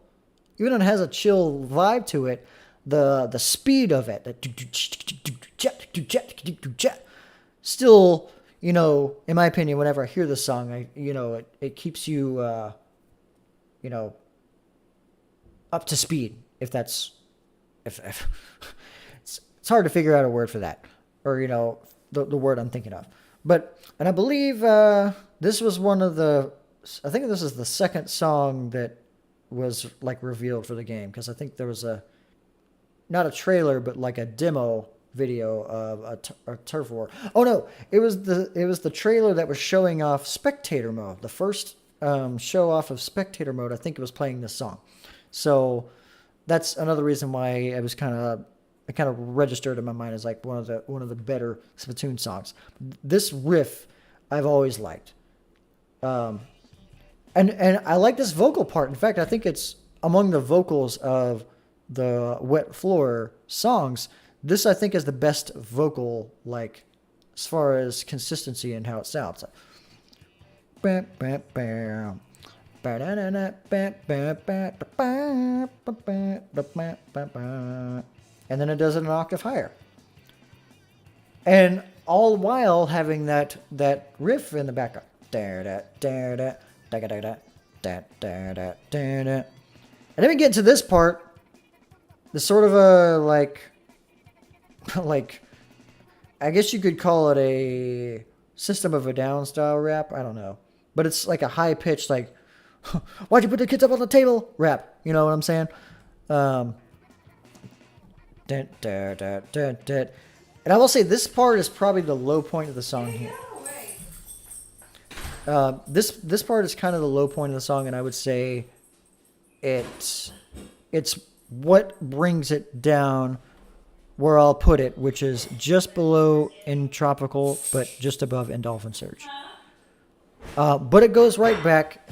even though it has a chill vibe to it, the speed of it, still, in my opinion, whenever I hear this song, it keeps you, up to speed. If it's hard to figure out a word for that, or the word I'm thinking of. And I believe this was I think this is the second song that was like revealed for the game, because I think there was not a trailer, but like a demo video of a turf war. Oh no, it was the trailer that was showing off spectator mode. The first show off of spectator mode, I think it was playing this song. So that's another reason why it kind of registered in my mind as like one of the better Splatoon songs. This riff I've always liked. And I like this vocal part. In fact, I think it's among the vocals of the Wet Floor songs. This, I think, is the best vocal, like, as far as consistency and how it sounds. And then it does it an octave higher. And all while having that riff in the background. And then we get to this part, the sort of a like I guess you could call it a System of a Down style rap. I don't know. But it's like a high pitched, like, why'd you put the kids up on the table rap? You know what I'm saying? And I will say this part is probably the low point of the song here. This part is kind of the low point of the song, and I would say it's what brings it down where I'll put it, which is just below Entropical, but just above Endolphin Surge. But it goes right back,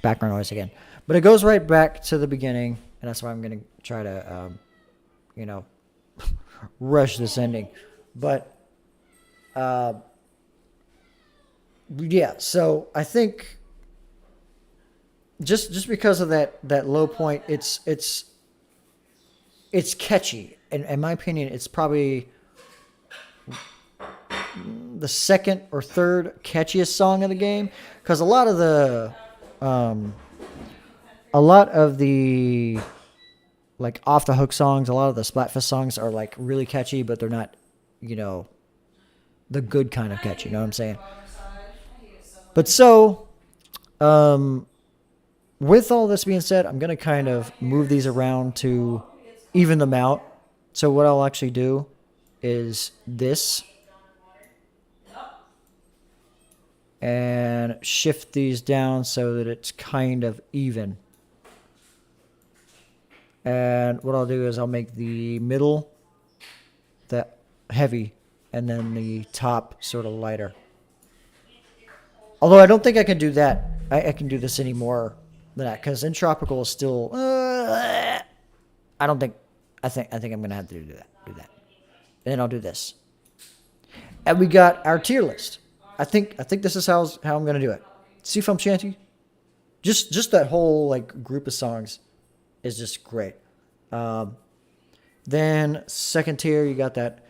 background noise again, but it goes right back to the beginning, and that's why I'm going to try to, rush this ending. But, yeah, so I think just because of that low point, it's catchy. And in my opinion, it's probably the second or third catchiest song of the game, because a lot of the like off the hook songs, a lot of the Splatfest songs are like really catchy, but they're not, you know, the good kind of catchy. You know what I'm saying? But so, with all this being said, I'm gonna kind of move these around to even them out. So what I'll actually do is this. And shift these down so that it's kind of even. And what I'll do is I'll make the middle that heavy and then the top sort of lighter. Although I don't think I can do that. I can do this any more than that, because Entropical is still I think I'm gonna have to do that. And then I'll do this. And we got our tier list. I think this is how I'm gonna do it. Seafoam Shanty, just that whole like group of songs is just great. Then second tier, you got that.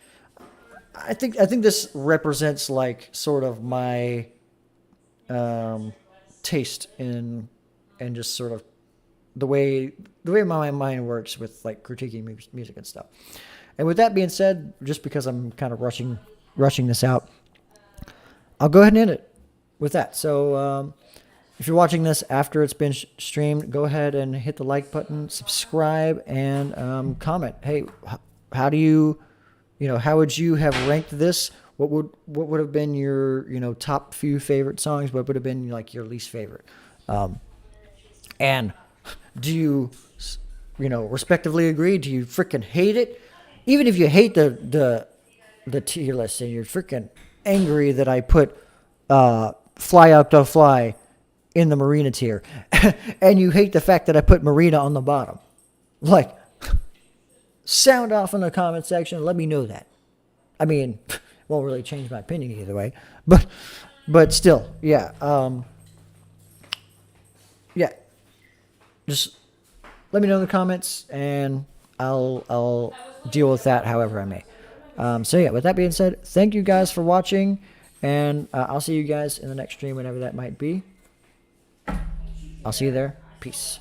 I think this represents like sort of my taste in and just sort of the way my mind works with like critiquing music and stuff. And with that being said, just because I'm kind of rushing this out, I'll go ahead and end it with that. So if you're watching this after it's been streamed, go ahead and hit the like button, subscribe, and comment. Hey, how do you how would you have ranked this? What would have been your top few favorite songs? What would have been like your least favorite? And do you respectively agree? Do you freaking hate it? Even if you hate the tier list and you're freaking angry that I put Fly Octo Fly in the Marina tier, and you hate the fact that I put Marina on the bottom, like, sound off in the comment section. Let me know that. I mean, won't really change my opinion either way, but still, yeah, just let me know in the comments, and I'll deal with that however I may. So yeah, with that being said, thank you guys for watching, and I'll see you guys in the next stream, whenever that might be. I'll see you there. Peace.